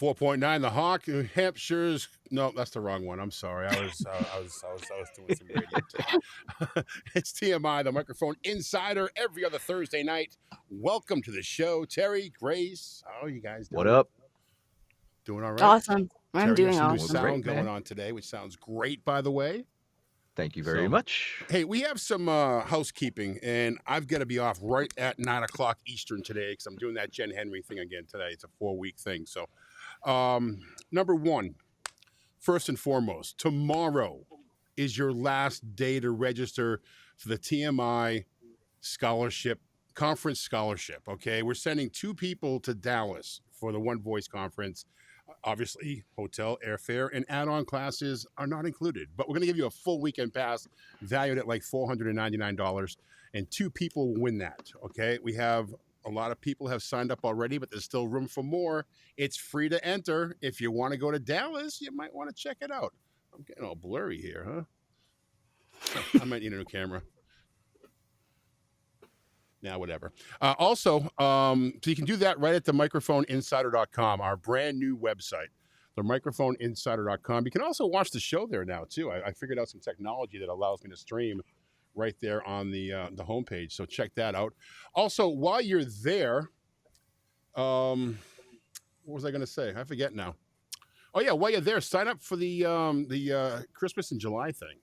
.9 The Hawk, New Hampshire's. No, that's the wrong one. I'm sorry. I was doing some radio today. It's TMI, the Microphone Insider, every other Thursday night. Welcome to the show, Terry, Grace. How are you guys doing? What up? Doing all right? Awesome. I'm Terry, doing has some new awesome. sound Great, going man. on today, which sounds great, by the way. Thank you very So, much. Hey, we have some housekeeping, and I've got to be off right at 9 o'clock Eastern today because I'm doing that Jen Henry thing again today. It's a 4-week thing. So, number one, first and foremost, tomorrow is your last day to register for the TMI scholarship, conference scholarship, okay? We're sending 2 people to Dallas for the One Voice conference. Obviously, hotel, airfare, and add-on classes are not included. But we're going to give you a full weekend pass valued at like $499, and 2 people will win that, okay? We have a lot of people have signed up already, but there's still room for more. It's free to enter. If you want to go to Dallas, you might want to check it out. I'm getting all blurry here, huh? I might need a new camera. Now, whatever. Also, so you can do that right at the microphoneinsider.com, our brand new website, the microphoneinsider.com. You can also watch the show there now, too. I figured out some technology that allows me to stream right there on the homepage. So check that out. Also, while you're there, what was I going to say? I forget now. Oh, yeah, while you're there, sign up for the Christmas in July thing.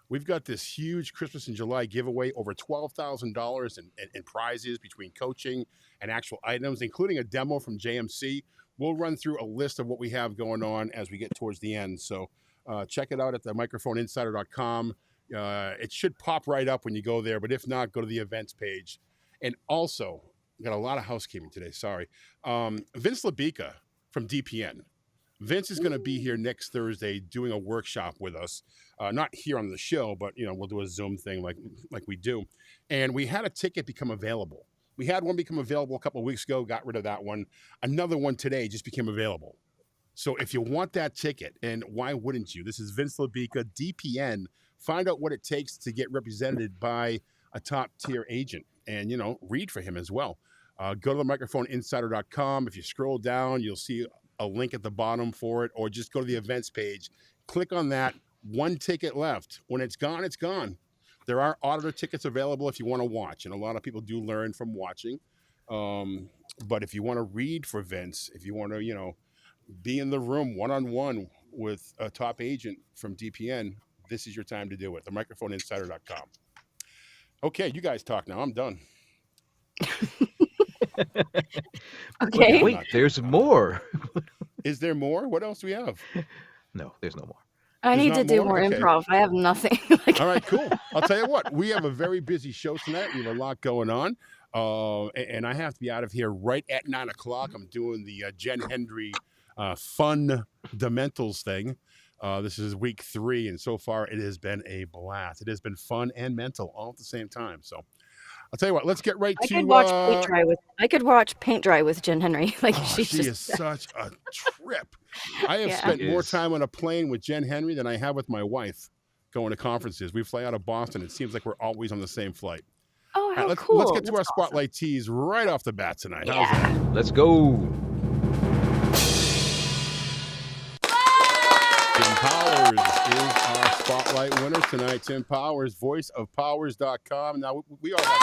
We've got this huge Christmas in July giveaway, over $12,000 in prizes between coaching and actual items, including a demo from JMC. We'll run through a list of what we have going on as we get towards the end. So check it out at the microphoneinsider.com. It should pop right up when you go there, but if not, go to the events page. And also, we got a lot of housekeeping today, sorry. Vince Labica from DPN. Vince is going to be here next Thursday doing a workshop with us. Not here on the show, but we'll do a Zoom thing like we do. And we had a ticket become available. We had one become available a couple of weeks ago, got rid of that one. Another one today just became available. So if you want that ticket, and why wouldn't you? This is Vince Labica, DPN. Find out what it takes to get represented by a top tier agent and, read for him as well. Go to the microphoneinsider.com. If you scroll down, you'll see a link at the bottom for it, or just go to the events page. Click on that. One ticket left. When it's gone, it's gone. There are auditor tickets available if you want to watch, and a lot of people do learn from watching. But if you want to read for Vince, if you want to, be in the room one-on-one with a top agent from DPN, this is your time to do it. The microphoneinsider.com. Okay, you guys talk now. I'm done. Okay. Wait, there's more. Is there more? What else do we have? No, there's no more. I There's need to not do more? more Okay. improv. I have nothing. All right, cool. I'll tell you what, we have a very busy show tonight. We have a lot going on. And I have to be out of here right at 9 o'clock. I'm doing the Jen Hendry fundamentals thing. This is week 3, and so far it has been a blast. It has been fun and mental all at the same time. So I'll tell you what, let's get right I to. could watch paint dry with Jen Henry. Like She she's is such a trip. I have Yeah. spent more Is. time on a plane with Jen Henry than I have with my wife going to conferences. We fly out of Boston. It seems like we're always on the same flight. Oh, All how right, let's cool! get to our That's awesome. spotlight teas right off the bat tonight. How's Yeah. that? Let's go. Tim Powers is our spotlight winner tonight. Tim Powers, voiceofpowers.com. Now, we all have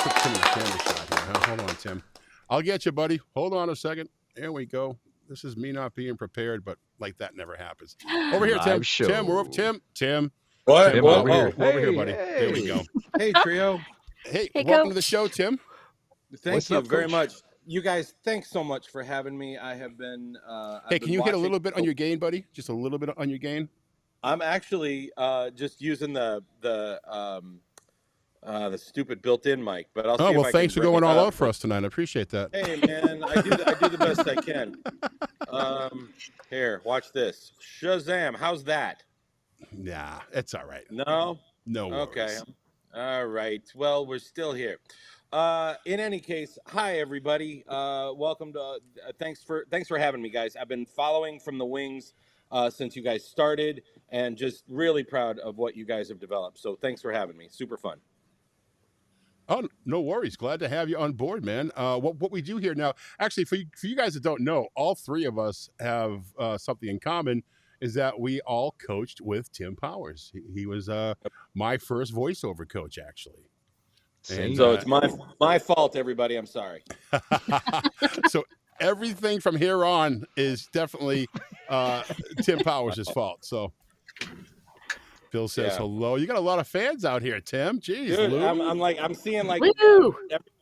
put Tim in the camera shot here. Huh? Hold on, Tim. I'll get you, buddy. Hold on a second. There we go. This is me not being prepared, but like that never happens. Over here, Tim. Live show. Tim, we're over. Tim. What? Tim, What? over here. Oh, Over here, hey, buddy. There we go. Hey, trio. Hey, Hey, welcome to the Coach. show, Tim. Thank What's you up, very Coach? much. You guys, thanks so much for having me. I have been. Hey, can you hit a little bit on your gain, buddy? Just a little bit on your gain. I'm actually just using the stupid built-in mic, but I'll see Oh, if well, I thanks can for bring going it all up. out for us tonight. I appreciate that. Hey, man, I do the best I can. Here, watch this. Shazam! How's that? Nah, it's all right. No. No worries. Okay. All right. Well, we're still here. In any case, hi everybody. Welcome to. Thanks for having me, guys. I've been following from the wings since you guys started, and just really proud of what you guys have developed. So thanks for having me. Super fun. Oh, no worries. Glad to have you on board, man. What we do here now, actually, for you guys that don't know, all 3 of us have something in common. Is that we all coached with Tim Powers. He was my first voiceover coach, actually. Same. So it's my fault, everybody. I'm sorry. So everything from here on is definitely Tim Powers' fault. So Bill says Yeah. hello. You got a lot of fans out here, Tim. Jeez, Dude, Lou. I'm seeing like Woo!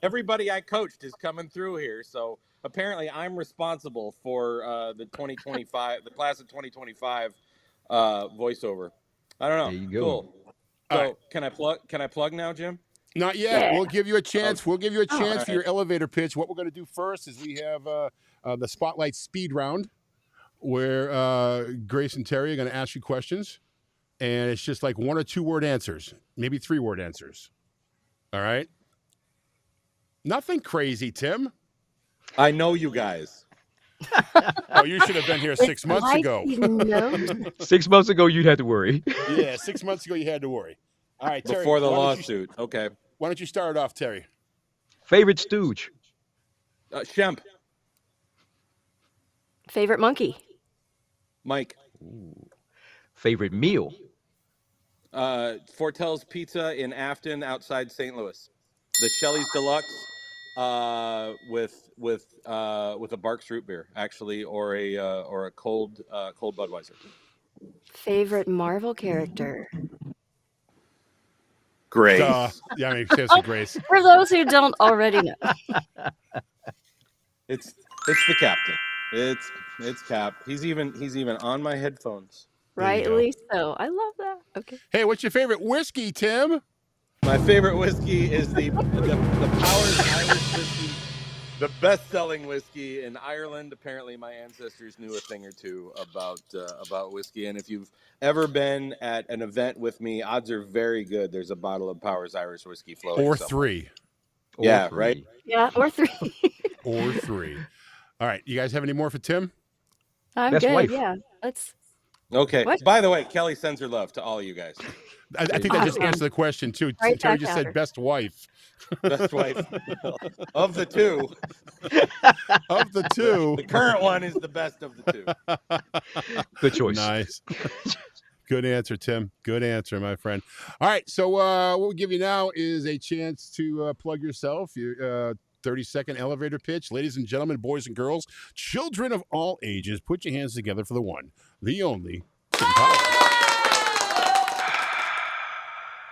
everybody I coached is coming through here. So apparently I'm responsible for the 2025, the class of 2025 voiceover. I don't know. There you go. Cool. All So right. can I plug now, Jim? Not yet. Yeah. We'll give you a chance. We'll give you a Oh, chance all for your elevator pitch. What we're going to do first is we have the Spotlight Speed Round, where Grace and Terry are going to ask you questions, and it's just like 1 or 2 word answers, maybe 3 word answers. All right. Nothing crazy, Tim. I know you guys. Oh, you should have been here 6 months ago. No. 6 months ago, you'd have to worry. Yeah, 6 months ago you had to worry. All right, Terry. Before the why don't you- lawsuit. Okay. Why don't you start it off, Terry? Favorite stooge. Shemp, Favorite monkey. Mike, Favorite meal. Fortel's Pizza in Afton outside St. Louis. The Shelley's Deluxe with a Barks root beer, actually, or a cold Budweiser. Favorite Marvel character. Great. Yeah, I mean, seriously, Grace. For those who don't already know. It's the captain. It's Cap. He's even on my headphones. There you go. Rightly so. I love that. Okay. Hey, what's your favorite whiskey, Tim? My favorite whiskey is the Powers Irish whiskey, the best-selling whiskey in Ireland. Apparently, my ancestors knew a thing or two about whiskey. And if you've ever been at an event with me, odds are very good there's a bottle of Powers Irish whiskey floating. Or somewhere. 3. Or Yeah, 3. right? Yeah, or 3. Or 3. All right, you guys have any more for Tim? I'm Best good. wife. Yeah. Let's. Okay. What? By the way, Kelly sends her love to all you guys. I think that just Awesome. answered the question, too. Right Terry back just at said her. best wife. Best wife of the 2. Of the 2. The current one is the best of the 2. Good choice. Nice. Good answer, Tim. Good answer, my friend. All right, so what we'll give you now is a chance to plug yourself, your 30-second elevator pitch. Ladies and gentlemen, boys and girls, children of all ages, put your hands together for the one, the only, Tim Powers.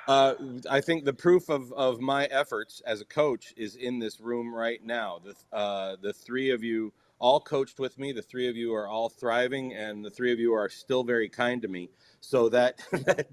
I think the proof of my efforts as a coach is in this room right now. The 3 of you all coached with me. The 3 of you are all thriving, and the 3 of you are still very kind to me. So that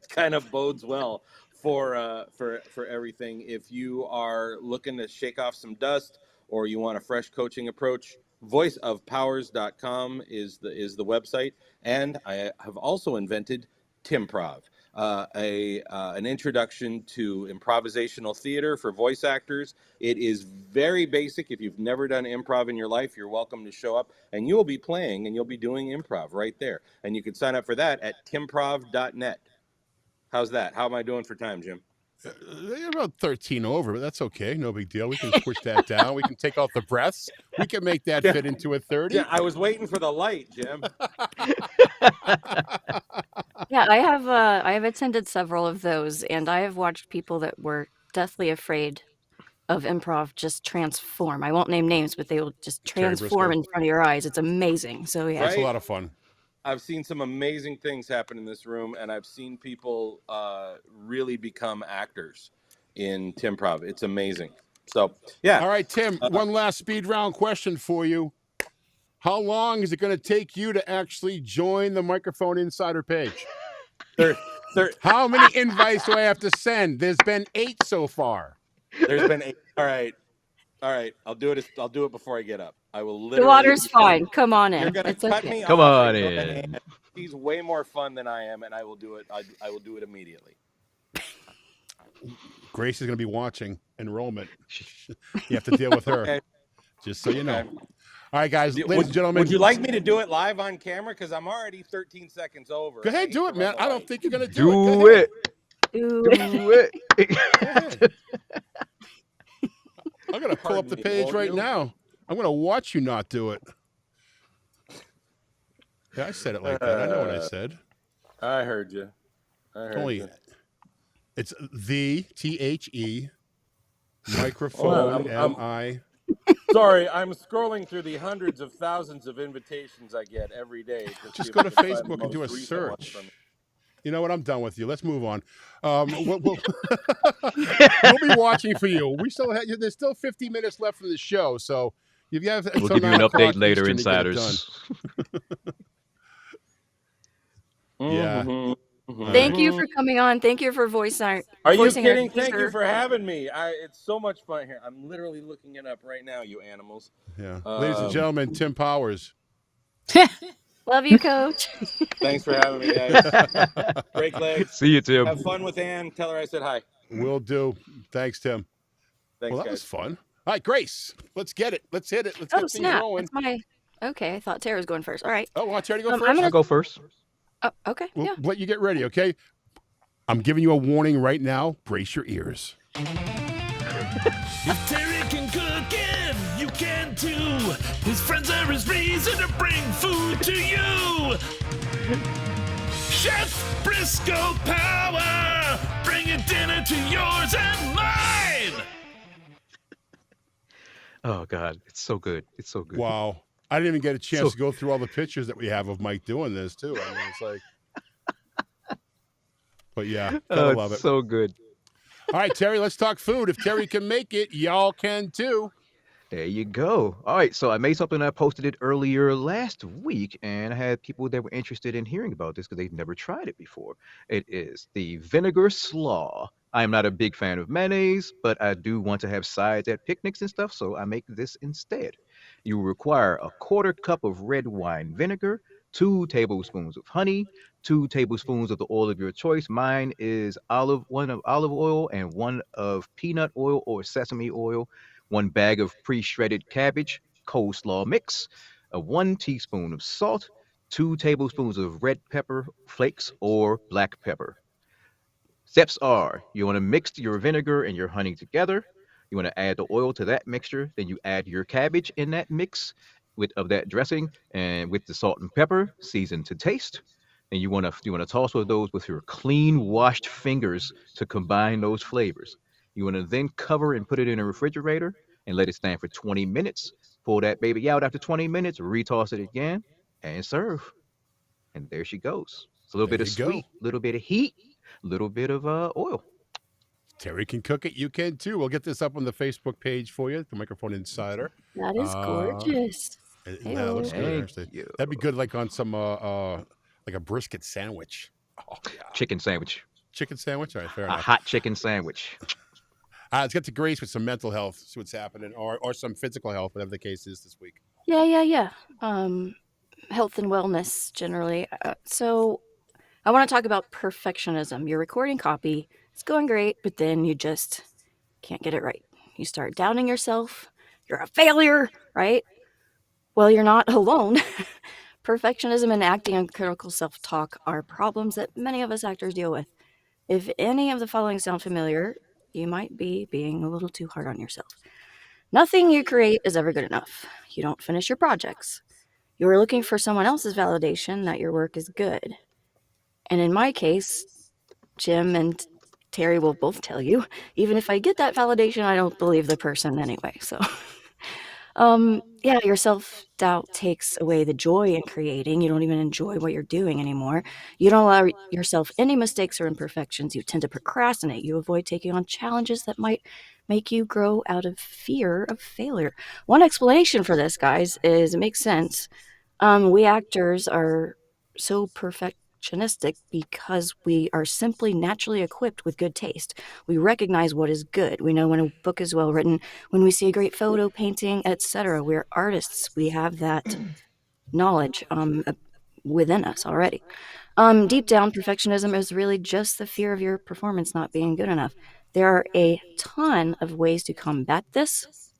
kind of bodes well for everything. If you are looking to shake off some dust or you want a fresh coaching approach, voiceofpowers.com is the website. And I have also invented Timprov, an introduction to improvisational theater for voice actors. It is very basic. If you've never done improv in your life, you're welcome to show up, and you will be playing and you'll be doing improv right there. And you can sign up for that at timprov.net. How's that? How am I doing for time, Jim? You're about 13 over, but that's okay. No big deal. We can push that down. We can take out the breaths. We can make that fit into a 30. Yeah, I was waiting for the light, Jim. Yeah, I have attended several of those, and I have watched people that were deathly afraid of improv just transform. I won't name names, but they will just Terry transform Briscoe. in front of your eyes. It's amazing. So yeah. That's a Right? lot of fun. I've seen some amazing things happen in this room, and I've seen people really become actors in Timprov. It's amazing. So, yeah. All right, Tim, one last speed round question for you. How long is it going to take you to actually join the Microphone Insider page? How many invites do I have to send? There's been 8 so far. There's been 8. All right. I'll do it. I'll do it before I get up. I will literally. The water's fine. Come on in. You're gonna It's cut okay. me Come off. on and go in. ahead. He's way more fun than I am, and I will do it. I will do it immediately. Grace is going to be watching enrollment. You have to deal with her. Okay. Just so you know. Okay. All right, guys, ladies and gentlemen. Would you like me to do it live on camera? Because I'm already 13 seconds over. Go ahead, do it, man. I don't think you're going to Do it. it. Ooh. Do it. Go ahead. I'm going to pull up the Pardon me, page won't right you? now. I'm going to watch you not do it. Yeah, I said it like that. I know what I said. I heard you. Only it's the THE microphone MI. Sorry, I'm scrolling through the hundreds of thousands of invitations I get every day. Just go to Facebook and do a search. You know what? I'm done with you. Let's move on. We'll be watching for you. We still have. There's still 50 minutes left for the show, so you have. We'll give you an update later, insiders. Yeah. Mm-hmm. Thank you for coming on. Thank you for voicing our. Are you voicing our kidding? Thank you teaser. for having me. It's so much fun here. I'm literally looking it up right now, you animals. Yeah. Ladies and gentlemen, Tim Powers. Love you, Coach. Thanks for having me, guys. Break legs. See you, Tim. Have fun with Ann. Tell her I said hi. Will do. Thanks, Tim. Thanks, Well, that guys. was fun. All right, Grace, let's get it. Let's hit it. Let's get Oh things snap! rolling. That's my. Okay, I thought Tara was going first. All right. Oh, want Terry to go I'm first? gonna- I'll go first. Oh, okay. We'll Yeah. let you get ready, okay? I'm giving you a warning right now. Brace your ears. If Terry can cook it, you can too. His friends are his reason to bring food to you. Chef Briscoe Power, bringing dinner to yours and mine. Oh God, it's so good. It's so good. Wow. I didn't even get a chance So- to go through all the pictures that we have of Mike doing this, too. I mean, it's like... But yeah, Oh, gotta it's love it. so good. All right, Terry, let's talk food. If Terry can make it, y'all can too. There you go. All right, so I made something. I posted it earlier last week, and I had people that were interested in hearing about this because they've never tried it before. It is the vinegar slaw. I am not a big fan of mayonnaise, but I do want to have sides at picnics and stuff, so I make this instead. You will require a 1/4 cup of red wine vinegar, 2 tablespoons of honey, 2 tablespoons of the oil of your choice. Mine is one of olive oil and 1 of peanut oil or sesame oil, 1 bag of pre-shredded cabbage, coleslaw mix, 1 teaspoon of salt, 2 tablespoons of red pepper flakes or black pepper. Steps are, you want to mix your vinegar and your honey together. You want to add the oil to that mixture. Then you add your cabbage in that mix of that dressing and with the salt and pepper, seasoned to taste. And you want to toss those with your clean washed fingers to combine those flavors. You want to then cover and put it in a refrigerator and let it stand for 20 minutes. Pull that baby out after 20 minutes, retoss it again, and serve. And there she goes. It's a little There bit of you go. sweet, little bit of heat, little bit of oil. Terry can cook it. You can too. We'll get this up on the Facebook page for you, the Microphone Insider. That is gorgeous. Yeah, it looks good, Thank actually. you. That'd be good, like on some like a brisket sandwich. Oh, yeah. Chicken sandwich. chicken sandwich. All right, fair A enough. hot chicken sandwich. Let's get to Grace with some mental health. See what's happening, or some physical health, whatever the case is this week. Yeah. Health and wellness generally. So I want to talk about perfectionism. You're recording copy, it's going great, but then you just can't get it right. You start doubting yourself. You're a failure, right? Well, you're not alone. Perfectionism and acting and critical self-talk are problems that many of us actors deal with. If any of the following sound familiar, you might be being a little too hard on yourself. Nothing you create is ever good enough. You don't finish your projects. You're looking for someone else's validation that your work is good. And in my case, Jim and Terry will both tell you, even if I get that validation, I don't believe the person anyway. So, yeah, your self-doubt takes away the joy in creating. You don't even enjoy what you're doing anymore. You don't allow yourself any mistakes or imperfections. You tend to procrastinate. You avoid taking on challenges that might make you grow out of fear of failure. One explanation for this, guys, is it makes sense. We actors are so perfectionistic because we are simply naturally equipped with good taste. We recognize what is good. We know when a book is well written, when we see a great photo, painting, etc. We're artists. We have that knowledge within us already. Deep down, perfectionism is really just the fear of your performance not being good enough. There are a ton of ways to combat this.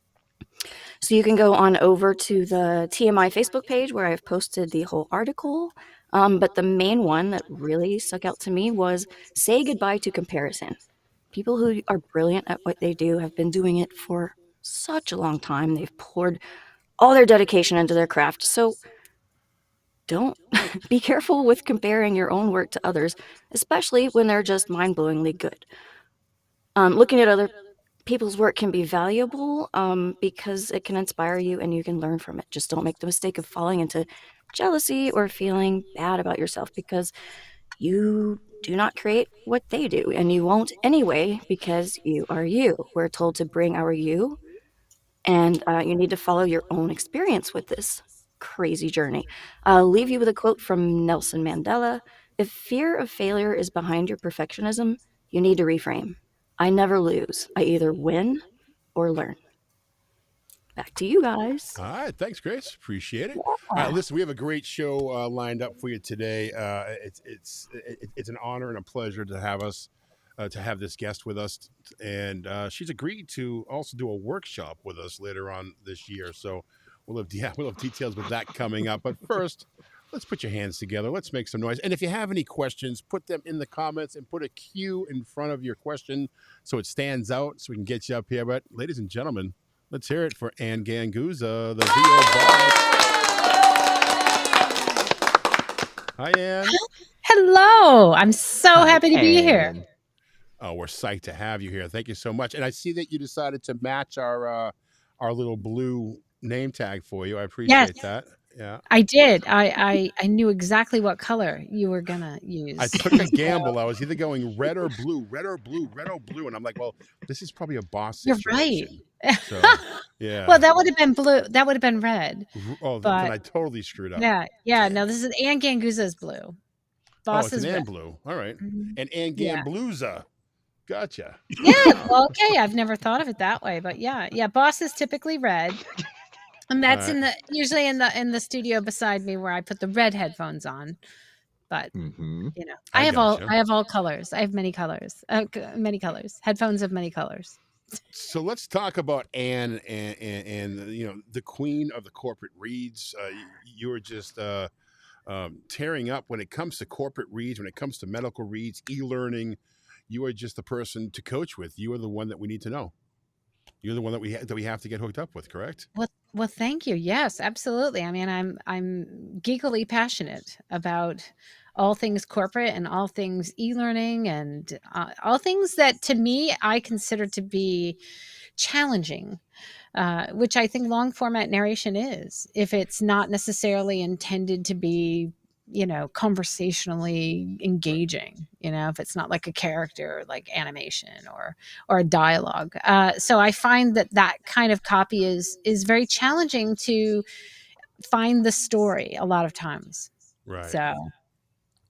So you can go on over to the TMI Facebook page where I've posted the whole article. But the main one that really stuck out to me was say goodbye to comparison. People who are brilliant at what they do have been doing it for such a long time. They've poured all their dedication into their craft. So don't be careful with comparing your own work to others, especially when they're just mind-blowingly good. Looking at other people's work can be valuable because it can inspire you and you can learn from it. Just don't make the mistake of falling into jealousy or feeling bad about yourself because you do not create what they do, and you won't anyway because you are you. We're told to bring our you, and you need to follow your own experience with this crazy journey. I'll leave you with a quote from Nelson Mandela. If fear of failure is behind your perfectionism, you need to reframe. I never lose. I either win or learn. Back to you guys. All right, thanks, Grace. Appreciate it. All right, listen, we have a great show lined up for you today. It's an honor and a pleasure to have us to have this guest with us, and she's agreed to also do a workshop with us later on this year. So we'll have details with that coming up. But first, let's put your hands together. Let's make some noise. And if you have any questions, put them in the comments and put a Q in front of your question so it stands out so we can get you up here. But ladies and gentlemen, let's hear it for Anne Ganguzza, the VO boss. Hi, Anne. Hello. I'm so happy to be here. And Oh, we're psyched to have you here. Thank you so much. And I see that you decided to match our little blue name tag for you. I appreciate that. Yeah. I did. I knew exactly what color you were gonna use. I took a gamble. I was either going red or blue, red or blue, red or blue. And I'm like, well, this is probably a boss You're situation. right. So, yeah. Well, that would have been blue. That would have been red. Oh, but- then I totally screwed up. Yeah. No, this is Anne Ganguzza's blue. Boss it's is an Anne red. blue. All right. Mhm. And Anne Yeah. Ganguzza. Gotcha. Yeah. Well, okay. I've never thought of it that way, but yeah. Boss is typically red. And that's Alright. usually in the studio beside me where I put the red headphones on. But mhm. you know, I I have gotcha. all colors. I have many colors. Many colors. Headphones of many colors. So let's talk about Anne and the queen of the corporate reads. You were just tearing up when it comes to corporate reads, when it comes to medical reads, e-learning. You are just the person to coach with. You are the one that we need to know. You're the one that we have to get hooked up with, correct? Well, thank you. Yes, absolutely. I mean, I'm geekily passionate about all things corporate and all things e-learning and all things that to me I consider to be challenging, which I think long format narration is, if it's not necessarily intended to be, conversationally engaging, if it's not like a character, like animation or a dialogue. So I find that kind of copy is very challenging to find the story a lot of times. Right. So,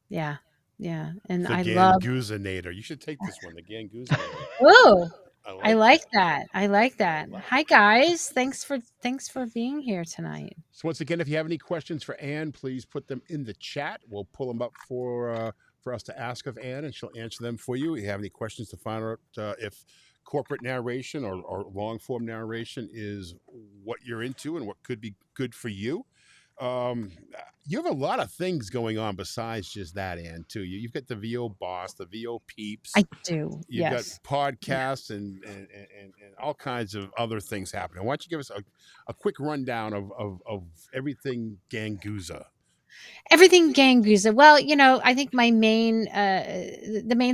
yeah. Yeah. And The I love, Ganguzzanator. You should take this one, the Ganguzzanator. oh, I I like like that. that. I like I that. like Hi that. guys. Thanks for being here tonight. So once again, if you have any questions for Anne, please put them in the chat. We'll pull them up for us to ask of Anne, and she'll answer them for you. If you have any questions to find out if corporate narration or long form narration is what you're into and what could be good for you. Um, you have a lot of things going on besides just that, Anne. Too. You've got the VO Boss, the VO Peeps. I do. You've got Yes. Yeah. podcasts and all kinds of other things happening. Why don't you give us a quick rundown of everything Ganguzza? Everything Ganguza. Well, I think the main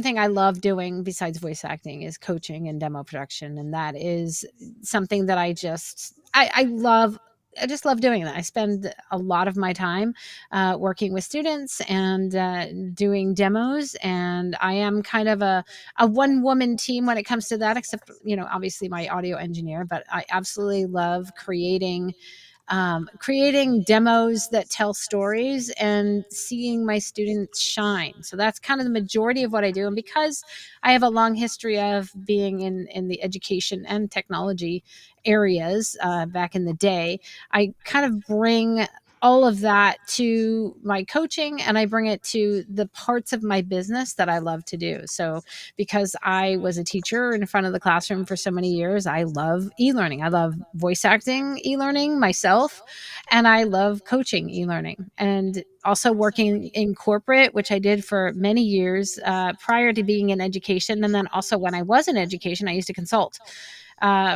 thing I love doing besides voice acting is coaching and demo production, and that is something that I love. I just love doing that. I spend a lot of my time working with students and doing demos, and I am kind of a one woman team when it comes to that. Except, obviously my audio engineer, but I absolutely love creating demos that tell stories and seeing my students shine. So that's kind of the majority of what I do. And because I have a long history of being in the education and technology areas back in the day, I kind of bring all of that to my coaching, and I bring it to the parts of my business that I love to do. So because I was a teacher in front of the classroom for so many years, I love e-learning. I love voice acting e-learning myself, and I love coaching e-learning, and also working in corporate, which I did for many years prior to being in education. And then also when I was in education, I used to consult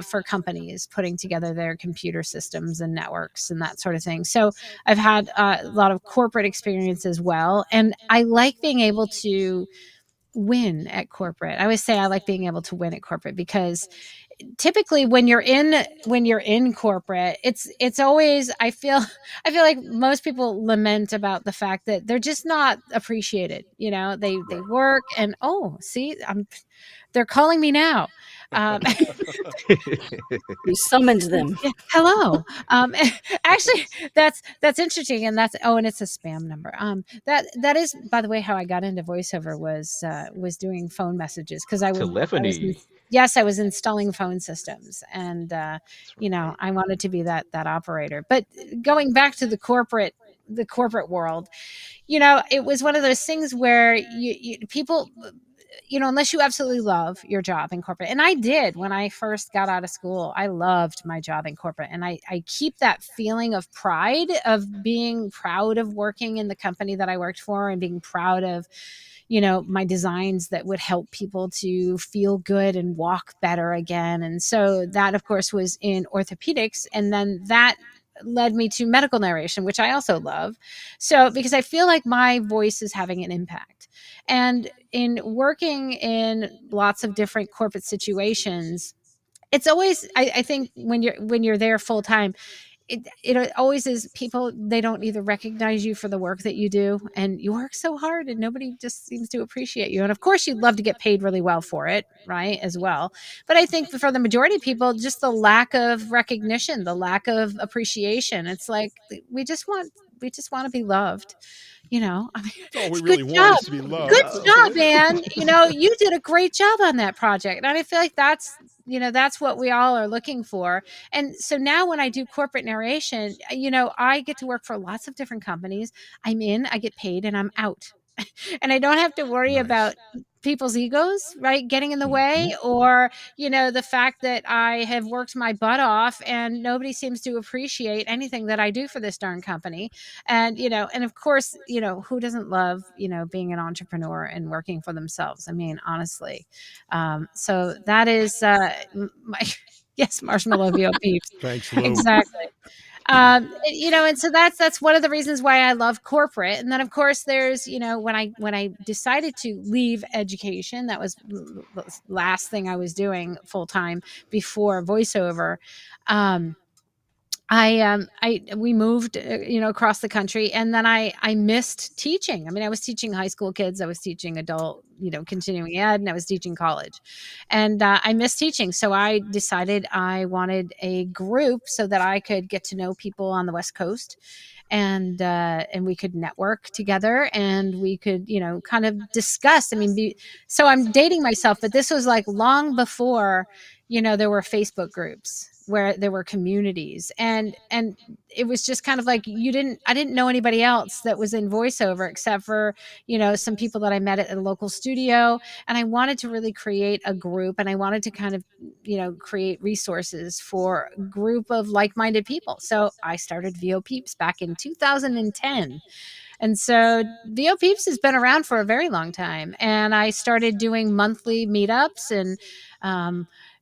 for companies putting together their computer systems and networks and that sort of thing. So I've had a lot of corporate experience as well. And I like being able to win at corporate. I always say I like being able to win at corporate because typically when you're in corporate, it's always I feel like most people lament about the fact that they're just not appreciated. They Right. work and, oh, see, they're calling me now. um, You summoned them. yeah, hello. Actually, that's interesting, and and it's a spam number. That is, by the way, how I got into voiceover was doing phone messages because Telephony. yes, I was installing phone systems, and That's right. I wanted to be that operator. But going back to the corporate world, it was one of those things where people, unless you absolutely love your job in corporate. And I did when I first got out of school. I loved my job in corporate. And I keep that feeling of pride, of being proud of working in the company that I worked for, and being proud of, my designs that would help people to feel good and walk better again. And so that, of course, was in orthopedics. And then that led me to medical narration, which I also love. So, because I feel like my voice is having an impact. And in working in lots of different corporate situations, it's always, I think when you're there full time, it always is, people, they don't either recognize you for the work that you do, and you work so hard and nobody just seems to appreciate you. And of course you'd love to get paid really well for it, right, as well. But I think for the majority of people, just the lack of recognition, the lack of appreciation, it's like we just want to be loved. I mean, That's all we it's good really want job. is to be Good loved. job, Okay. man. You did a great job on that project. And I feel like that's what we all are looking for. And so now when I do corporate narration, I get to work for lots of different companies. I get paid, and I'm out. And I don't have to worry Nice. about people's egos, right, getting in the Hmm. way, or the fact that I have worked my butt off and nobody seems to appreciate anything that I do for this darn company. And of course, who doesn't love being an entrepreneur and working for themselves? I mean, honestly. So that is my yes, marshmallow VO peeps. Thanks, Lou. Exactly. And so that's one of the reasons why I love corporate. And then of course there's, when I decided to leave education, that was the last thing I was doing full time before voiceover. um we moved, across the country, and then I missed teaching. I mean, I was teaching high school kids, I was teaching adult, continuing ed, and I was teaching college, and I missed teaching. So I decided I wanted a group so that I could get to know people on the West Coast, and we could network together, and we could, kind of discuss. I mean, so I'm dating myself, but this was like long before, there were Facebook groups where there were communities, and it was just kind of like I didn't know anybody else that was in voiceover except for, some people that I met at a local studio. And I wanted to really create a group, and I wanted to kind of, create resources for a group of like-minded people. So I started VO Peeps back in 2010. And so VO Peeps has been around for a very long time. And I started doing monthly meetups, and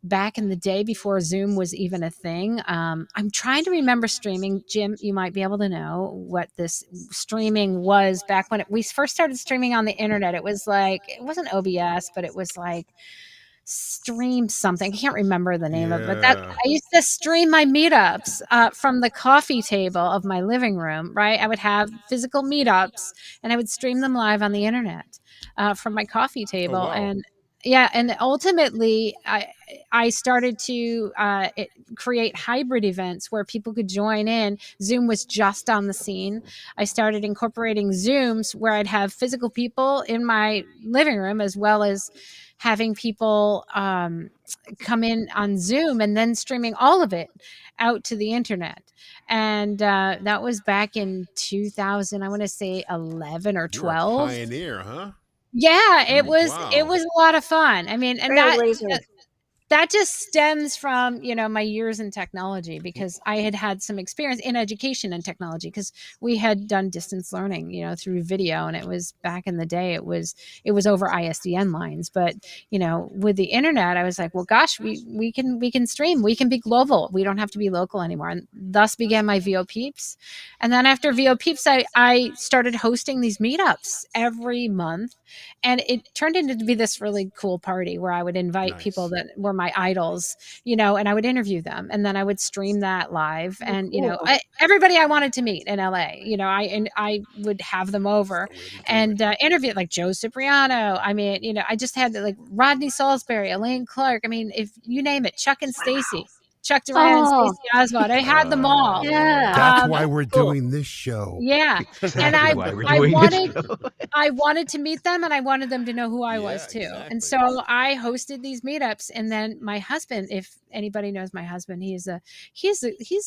back in the day before Zoom was even a thing. I'm trying to remember streaming. Jim, you might be able to know what this streaming was back when we first started streaming on the internet. It was like, it wasn't OBS, but it was like Stream something. I can't remember the name of it, but Yeah. I used to stream my meetups from the coffee table of my living room, right? I would have physical meetups, and I would stream them live on the internet from my coffee Oh, table. wow. And yeah, and ultimately I started to create hybrid events where people could join in. Zoom was just on the scene. I started incorporating Zooms where I'd have physical people in my living room, as well as having people come in on Zoom, and then streaming all of it out to the internet. And that was back in 2000, I want to say 11 or You're a 12. pioneer, huh? Yeah, it was Wow. a lot of fun. I mean, and Trailblazer. that just stems from, my years in technology, because I had some experience in education and technology, because we had done distance learning, through video. And it was back in the day, it was over ISDN lines. But, with the internet, I was like, well, gosh, we can stream, we can be global, we don't have to be local anymore. And thus began my VO Peeps. And then after VO Peeps, I started hosting these meetups every month. And it turned into to be this really cool party where I would invite people Nice. that were my idols, and I would interview them, and then I would stream that live. Oh, And cool. everybody I wanted to meet in LA, I would have them over The way to do and it. interview like Joe Cipriano. I mean, I just had like Rodney Salisbury, Elaine Clark. I mean, if you name it, Chuck and Stacy. Chuck Duran and Oh, Stacey Oswald. I had them all. yeah. That's Um, why we're Cool. doing this show. yeah, and Exactly why we're I doing wanted this show. I wanted to meet them, and I wanted them to know who I Yeah, was too. And exactly. so I hosted these meetups. And then my husband, if anybody knows my husband, he's a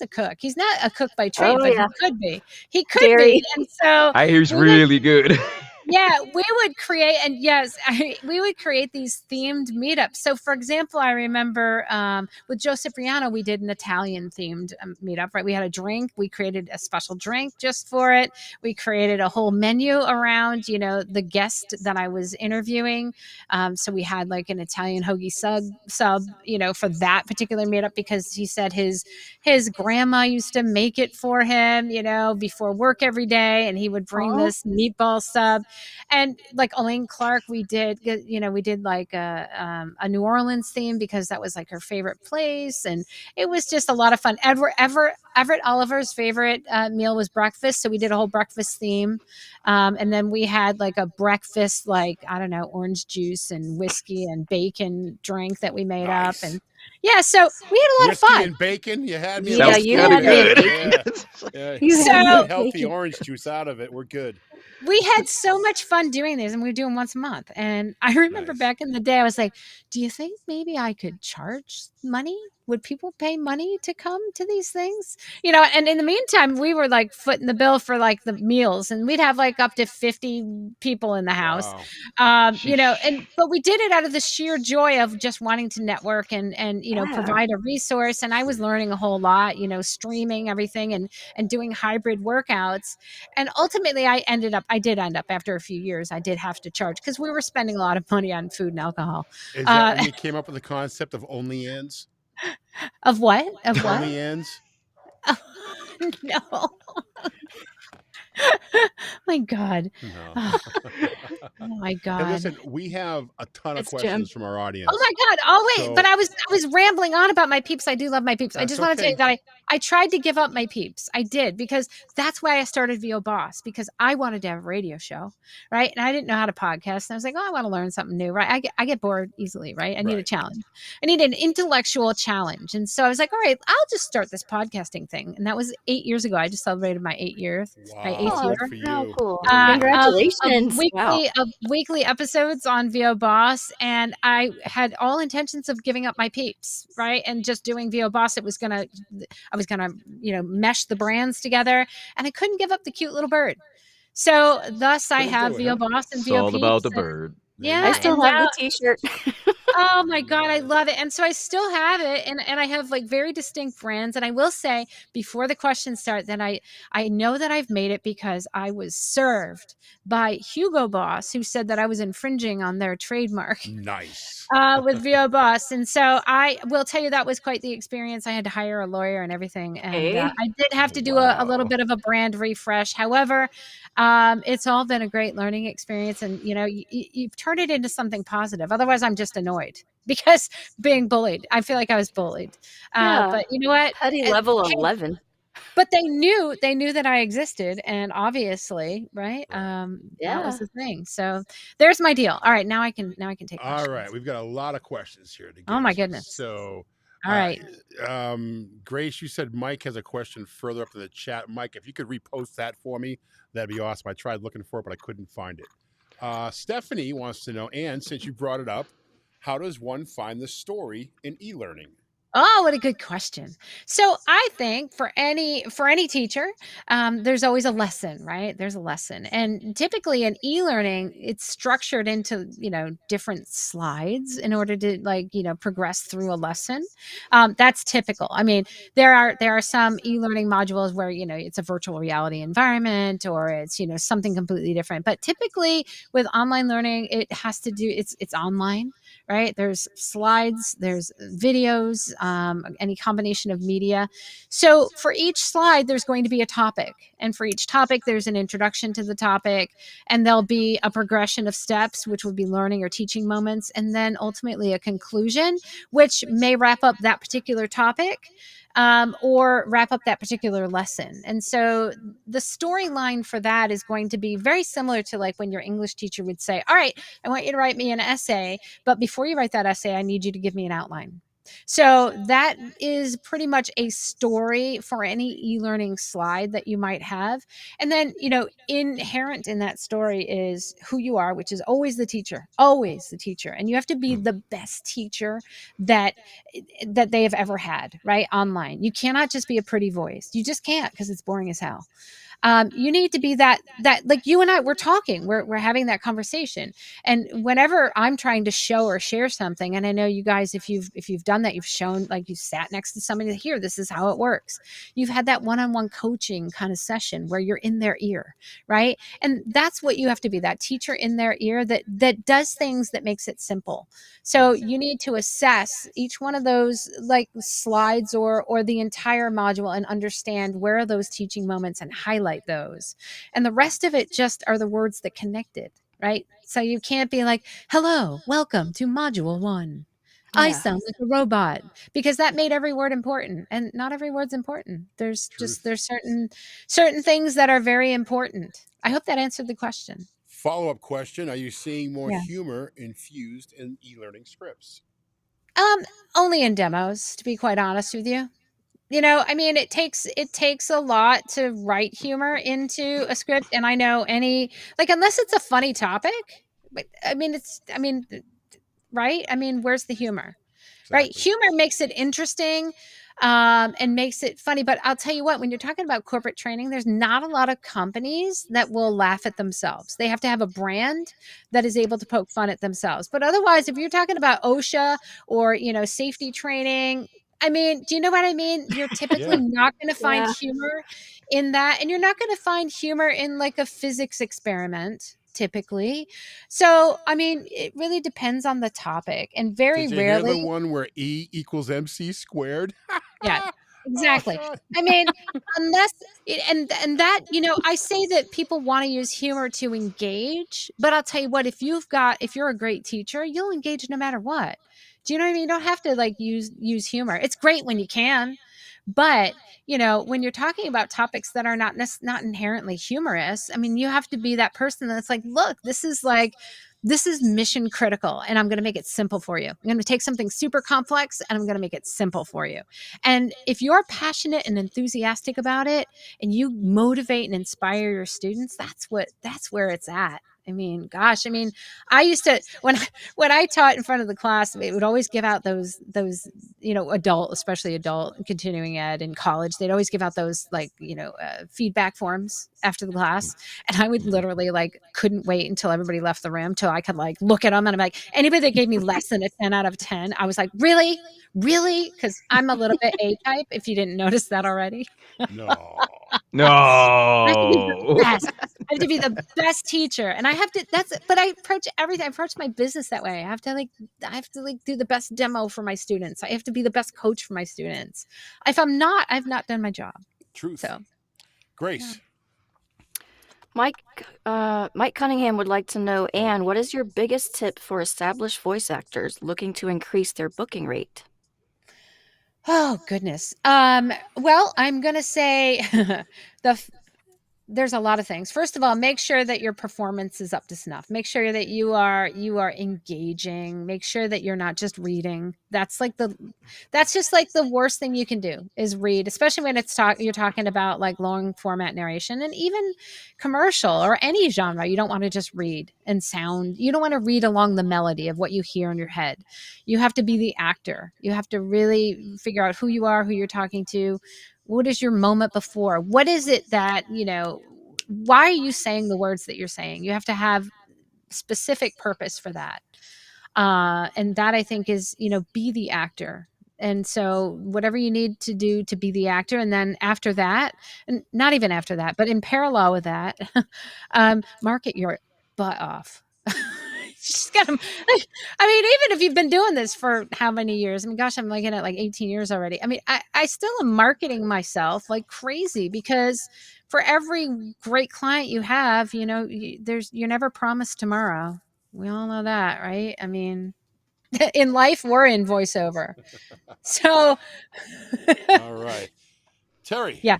cook. He's not a cook by trade, Oh, but yeah. he could be. He could Dairy. be. And so I hear it's we would really good. yeah, we would create, and yes, we would create these themed meetups. So, for example, I remember with Joe Cipriano, we did an Italian themed meetup, right? We had a drink. We created a special drink just for it. We created a whole menu around, the guest that I was interviewing. So we had like an Italian hoagie sub, for that particular meetup, because he said his grandma used to make it for him, before work every day, and he would bring Oh, this meatball sub. And like Elaine Clark, we did like a New Orleans theme, because that was like her favorite place, and it was just a lot of fun. Everett Oliver's favorite meal was breakfast, so we did a whole breakfast theme. And then we had like a breakfast, like, I don't know, orange juice and whiskey and bacon drink that we made up. Nice. And yeah, so we had a lot of Whiskey fun. and bacon. You had me. Yeah, at Sounds you kind of had me at good. Yeah. Yeah. you So- had me Get at healthy bacon. orange juice out of it. We're good. We had so much fun doing these, and we would do them once a month. And I remember Nice. back in the day, I was like, do you think maybe I could charge money? Would people pay money to come to these things? And in the meantime, we were like footing the bill for like the meals, and we'd have like up to 50 people in the house. Wow. But we did it out of the sheer joy of just wanting to network and Yeah. provide a resource. And I was learning a whole lot, streaming everything and doing hybrid workouts. And ultimately I did end up, after a few years, I did have to charge, because we were spending a lot of money on food and alcohol. Is that when you came up with the concept of OnlyAns? Of what? Of what? OnlyAns? No. My God. No. Oh, oh my Hey, God. listen, we have a ton of It's Jim. questions from our Oh audience. my God. Oh wait, but So I was rambling on about my peeps. I do love my peeps. I that's just want to tell you okay. that I tried to give up my peeps. I did, because that's why I started VO Boss, because I wanted to have a radio show, right? And I didn't know how to podcast. And I was like, oh, I want to learn something new, right? I get bored easily, right? I need a Right. challenge. I need an intellectual challenge. And so I was like, all right, I'll just start this podcasting thing. And that was 8 years ago. I just celebrated my 8 years, my eighth Wow. Oh, year. Good for how you. cool. Very Of, nice. Congratulations. Wow. weekly episodes on VO Boss, and I had all intentions of giving up my peeps, right, and just doing VO Boss. I was gonna mesh the brands together, and I couldn't give up the cute little bird. So thus I Couldn't have do it, VO huh? Boss and It's VO all about Peeps. the bird. There you I Yeah, go. still and have now the t-shirt. oh my God, I love it. And so I still have it, and I have like very distinct brands. And I will say before the questions start that I know that I've made it because I was served by Hugo Boss, who said that I was infringing on their trademark Nice. with VO Boss. And so I will tell you that was quite the experience. I had to hire a lawyer and everything. And Hey. I did have to do a little Wow. bit of a brand refresh. However, it's all been a great learning experience. And, you've turned it into something positive. Otherwise, I'm just annoyed because being bullied. I feel like I was bullied. Yeah. But you know what? Petty Uh, level hey, 11. but they knew that I existed, and obviously, right? Right. That was Yeah. the thing. So there's my deal. All right, now I can take All questions. right. We've got a lot of questions here to Oh get my to. goodness. So, All right. Grace, you said Mike has a question further up in the chat. Mike, if you could repost that for me, that'd be awesome. I tried looking for it, but I couldn't find it. Stephanie wants to know, and since you brought it up, how does one find the story in e-learning? Oh, what a good question. So I think for any teacher, there's always a lesson, right? There's a lesson, and typically in e-learning, it's structured into different slides in order to progress through a lesson. That's typical. I mean, there are some e-learning modules where it's a virtual reality environment, or it's something completely different. But typically with online learning, it has to do it's online, right? There's slides, there's videos, any combination of media. So for each slide, there's going to be a topic. And for each topic, there's an introduction to the topic. And there'll be a progression of steps, which would be learning or teaching moments. And then ultimately a conclusion, which may wrap up that particular topic. Or wrap up that particular lesson. And so the storyline for that is going to be very similar to like when your English teacher would say, all right, I want you to write me an essay, but before you write that essay, I need you to give me an outline. So that is pretty much a story for any e-learning slide that you might have. And then, inherent in that story is who you are, which is always the teacher, always the teacher. And you have to be the best teacher that they have ever had, right? Online. You cannot just be a pretty voice. You just can't, because it's boring as hell. You need to be that like you and I, we're talking, we're having that conversation. And whenever I'm trying to show or share something, and I know you guys, if you've done that, you've shown, like you sat next to somebody here, this is how it works. You've had that one-on-one coaching kind of session where you're in their ear, right? And that's what you have to be, that teacher in their ear that does things that makes it simple. So you need to assess each one of those like slides or the entire module and understand where are those teaching moments and highlight those. And the rest of it just are the words that connect it, right? So you can't be like, hello, welcome to module 1. I Yeah. sound like a robot, because that made every word important, and not every word's important. There's certain things that are very important. I hope that answered the question. Follow-up question: are you seeing more Yeah. humor infused in e-learning scripts? Only in demos, to be quite honest with you. I mean, it takes a lot to write humor into a script, and I know unless it's a funny topic, but right? I mean, where's the humor? Right? Exactly. Humor makes it interesting, and makes it funny. But I'll tell you what, when you're talking about corporate training, there's not a lot of companies that will laugh at themselves. They have to have a brand that is able to poke fun at themselves. But otherwise, if you're talking about OSHA or, safety training, I mean, do you know what I mean? You're typically Yeah. not going to find Yeah. humor in that. And you're not going to find humor in like a physics experiment, typically. So, I mean, it really depends on the topic, and very Did you hear the rarely. one where E equals MC squared? Yeah. Exactly. Sean. I mean, unless and that, I say that people wanna use humor to engage, but I'll tell you what, if you're a great teacher, you'll engage no matter what. Do you know what I mean? You don't have to, like, use humor. It's great when you can, but, when you're talking about topics that are not inherently humorous, I mean, you have to be that person that's like, "Look, this is mission critical, and I'm gonna make it simple for you. I'm gonna take something super complex, and I'm gonna make it simple for you." And if you're passionate and enthusiastic about it and you motivate and inspire your students, that's where it's at. I mean, gosh, I used to when I taught in front of the class, it would always give out those adult, especially adult continuing ed in college. They'd always give out those feedback forms after the class, and I would literally couldn't wait until everybody left the room till I could look at them and I'm like, anybody that gave me less than a 10 out of 10, I was like, really? Really? Because I'm a little bit A type, if you didn't notice that already. No. I have to be the No. best. I have to be the best teacher. And I have to but I approach everything. I approach my business that way. I have to do the best demo for my students. I have to be the best coach for my students. If I'm not, I've not done my job. Truth. So Grace. Mike Cunningham would like to know, Anne, what is your biggest tip for established voice actors looking to increase their booking rate? Oh goodness. Well, I'm gonna say there's a lot of things. First of all, make sure that your performance is up to snuff. Make sure that you are engaging. Make sure that you're not just reading. That's just like the worst thing you can do is read, especially when you're talking about like long format narration and even commercial or any genre. You don't want to just read and sound. You don't want to read along the melody of what you hear in your head. You have to be the actor. You have to really figure out who you are, who you're talking to. What is your moment before? What is it that, why are you saying the words that you're saying? You have to have specific purpose for that. And that I think is, be the actor. And so whatever you need to do to be the actor. And then after that, and not even after that, but in parallel with that, market your butt off. Just gotta, even if you've been doing this for how many years? Gosh, I'm looking at like 18 years already. I still am marketing myself like crazy because for every great client you have, you're never promised tomorrow. We all know that, right? In life, we're in voiceover. So, All right. Terry. yeah.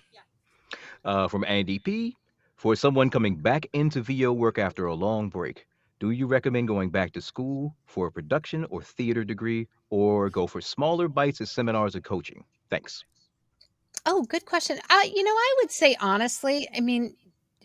From Andy P. For someone coming back into VO work after a long break, do you recommend going back to school for a production or theater degree, or go for smaller bites as seminars or coaching? Thanks. Oh, good question. I would say honestly,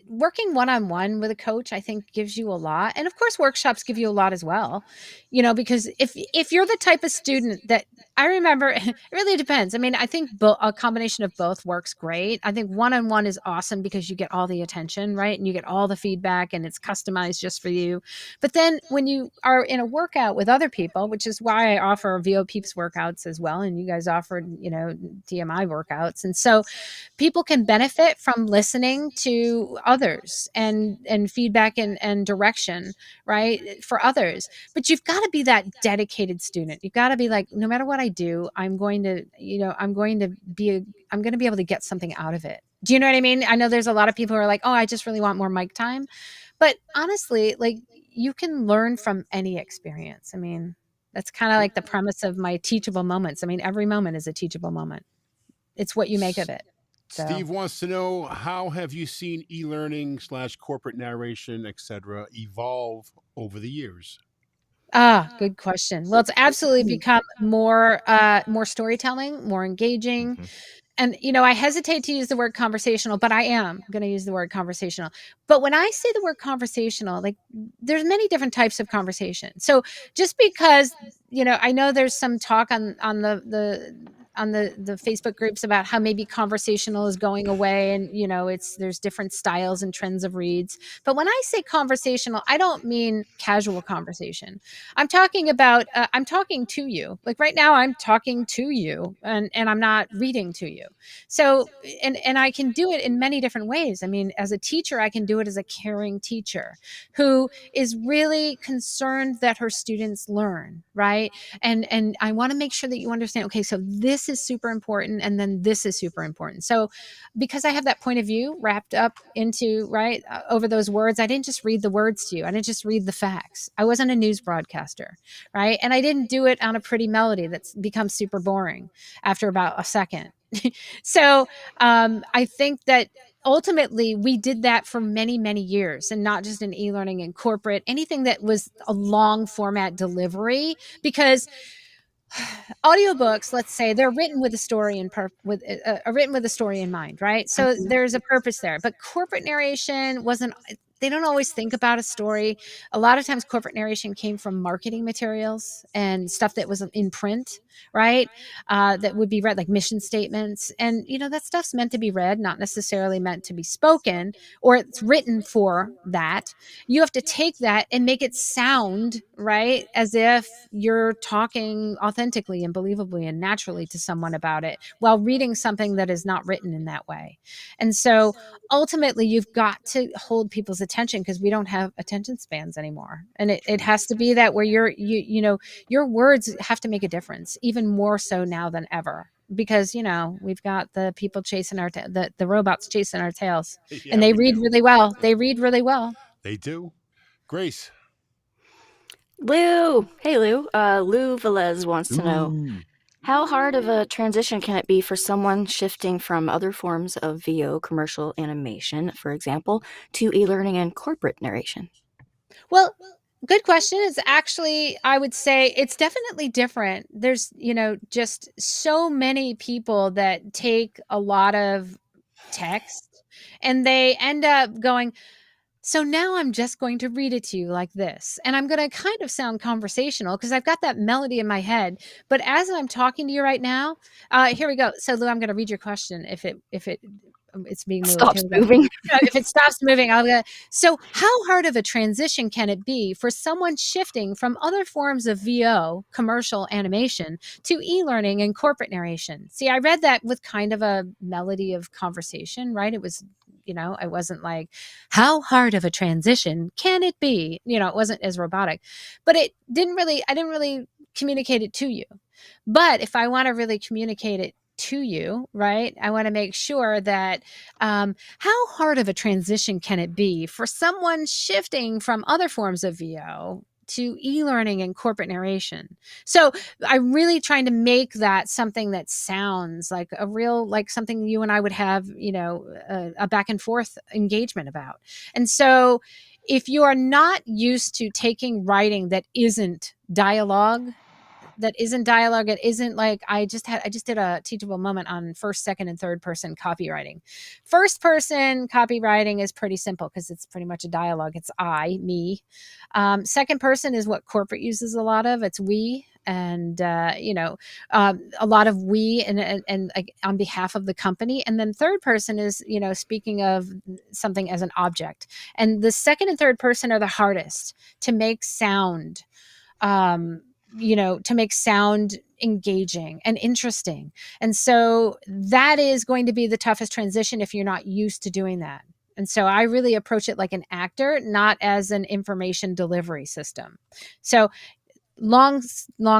working one-on-one with a coach, I think gives you a lot. And of course, workshops give you a lot as well, because if you're the type of student that I remember, it really depends. I think a combination of both works great. I think one-on-one is awesome because you get all the attention, right? And you get all the feedback and it's customized just for you. But then when you are in a workout with other people, which is why I offer VO Peeps workouts as well. And you guys offered, DMI workouts. And so people can benefit from listening to others and feedback and direction, right, for others. But you've got to be that dedicated student. You've got to be like, no matter what I do, I'm going to be able to get something out of it. Do you know what I mean? I know there's a lot of people who are like, oh, I just really want more mic time. But honestly, you can learn from any experience. That's kind of like the premise of my teachable moments. Every moment is a teachable moment. It's what you make of it. So. Steve wants to know, how have you seen e-learning / corporate narration, etc., evolve over the years? Good question. Well, it's absolutely become more storytelling, more engaging. Mhm. And, I hesitate to use the word conversational, but I am going to use the word conversational. But when I say the word conversational, there's many different types of conversation. So just because, I know there's some talk on the Facebook groups about how maybe conversational is going away and, there's different styles and trends of reads. But when I say conversational, I don't mean casual conversation. I'm talking about, I'm talking to you. Like right now I'm talking to you and I'm not reading to you. So, and I can do it in many different ways. As a teacher, I can do it as a caring teacher who is really concerned that her students learn, right? And I want to make sure that you understand, okay, so this this is super important, and then this is super important. So because I have that point of view wrapped up into, right, over those words, I didn't just read the words to you. I didn't just read the facts. I wasn't a news broadcaster, right? And I didn't do it on a pretty melody that's become super boring after about a second. So I think that ultimately we did that for many, many years, and not just in e-learning and corporate, anything that was a long format delivery, because audiobooks, let's say, they're written with a story written with a story in mind, right? So Mhm. there's a purpose there. But corporate narration wasn't, they don't always think about a story. A lot of times corporate narration came from marketing materials and stuff that was in print, right? That would be read, like mission statements. And, that stuff's meant to be read, not necessarily meant to be spoken, or it's written for that. You have to take that and make it sound, right, as if you're talking authentically and believably and naturally to someone about it, while reading something that is not written in that way. And so ultimately you've got to hold people's attention, because we don't have attention spans anymore. And it has to be that where your words have to make a difference, even more so now than ever, because we've got the people chasing the robots chasing our tails. Yeah, And they we read do. really well. They read really well. They do. Grace. Lou. Hey, Lou. Lou Velez wants to know, Ooh. how hard of a transition can it be for someone shifting from other forms of VO, commercial animation, for example, to e-learning and corporate narration? Well, good question. It's actually, I would say it's definitely different. There's, just so many people that take a lot of text and they end up going, so now I'm just going to read it to you like this. And I'm going to kind of sound conversational because I've got that melody in my head. But as I'm talking to you right now, here we go. So Lou, I'm going to read your question if it's being moved. Here Stops we go. moving. If it stops moving, I'll go. So how hard of a transition can it be for someone shifting from other forms of VO, commercial animation, to e-learning and corporate narration? See, I read that with kind of a melody of conversation, right? It was, I wasn't like, how hard of a transition can it be? It wasn't as robotic, but I didn't really communicate it to you. But if I want to really communicate it to you, right, I want to make sure that how hard of a transition can it be for someone shifting from other forms of VO to e-learning and corporate narration? So I'm really trying to make that something that sounds like like something you and I would have, a back and forth engagement about. And so if you are not used to taking writing that isn't dialogue, it isn't like, I just did a teachable moment on first, second, and third person copywriting. First person copywriting is pretty simple because it's pretty much a dialogue. It's me. Second person is what corporate uses a lot of. It's we. And a lot of we and like on behalf of the company. And then third person is, speaking of something as an object. And the second and third person are the hardest to make sound, to make sound engaging and interesting. And so that is going to be the toughest transition if you're not used to doing that. And so I really approach it like an actor, not as an information delivery system. So long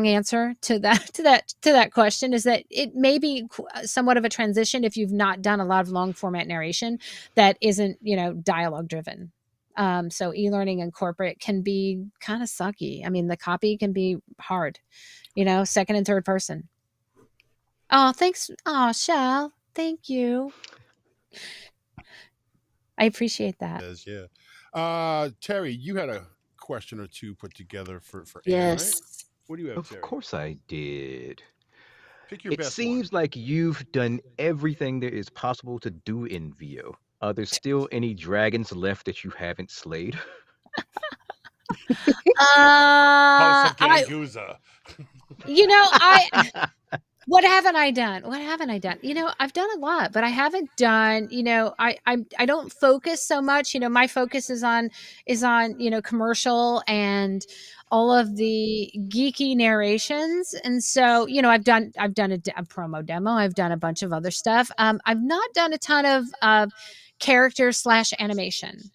answer to that question is that it may be somewhat of a transition if you've not done a lot of long format narration that isn't, dialogue driven. So e-learning and corporate can be kind of sucky. I mean, the copy can be hard, second and third person. Oh, thanks. Oh, Shell. Thank you. I appreciate that. Yes, yeah. Terry, you had a question or two put together for Anne, right? Yes. What do you have, Of Terry? course I did. Pick your It best seems like you've done everything there is possible to do in VO. Are there still any dragons left that you haven't slayed? one. House of I, Ganguzza. what haven't I done? I've done a lot, but I haven't done, I don't focus so much. My focus is on, commercial and all of the geeky narrations. And so, I've done a promo demo. I've done a bunch of other stuff. I've not done a ton of character / animation.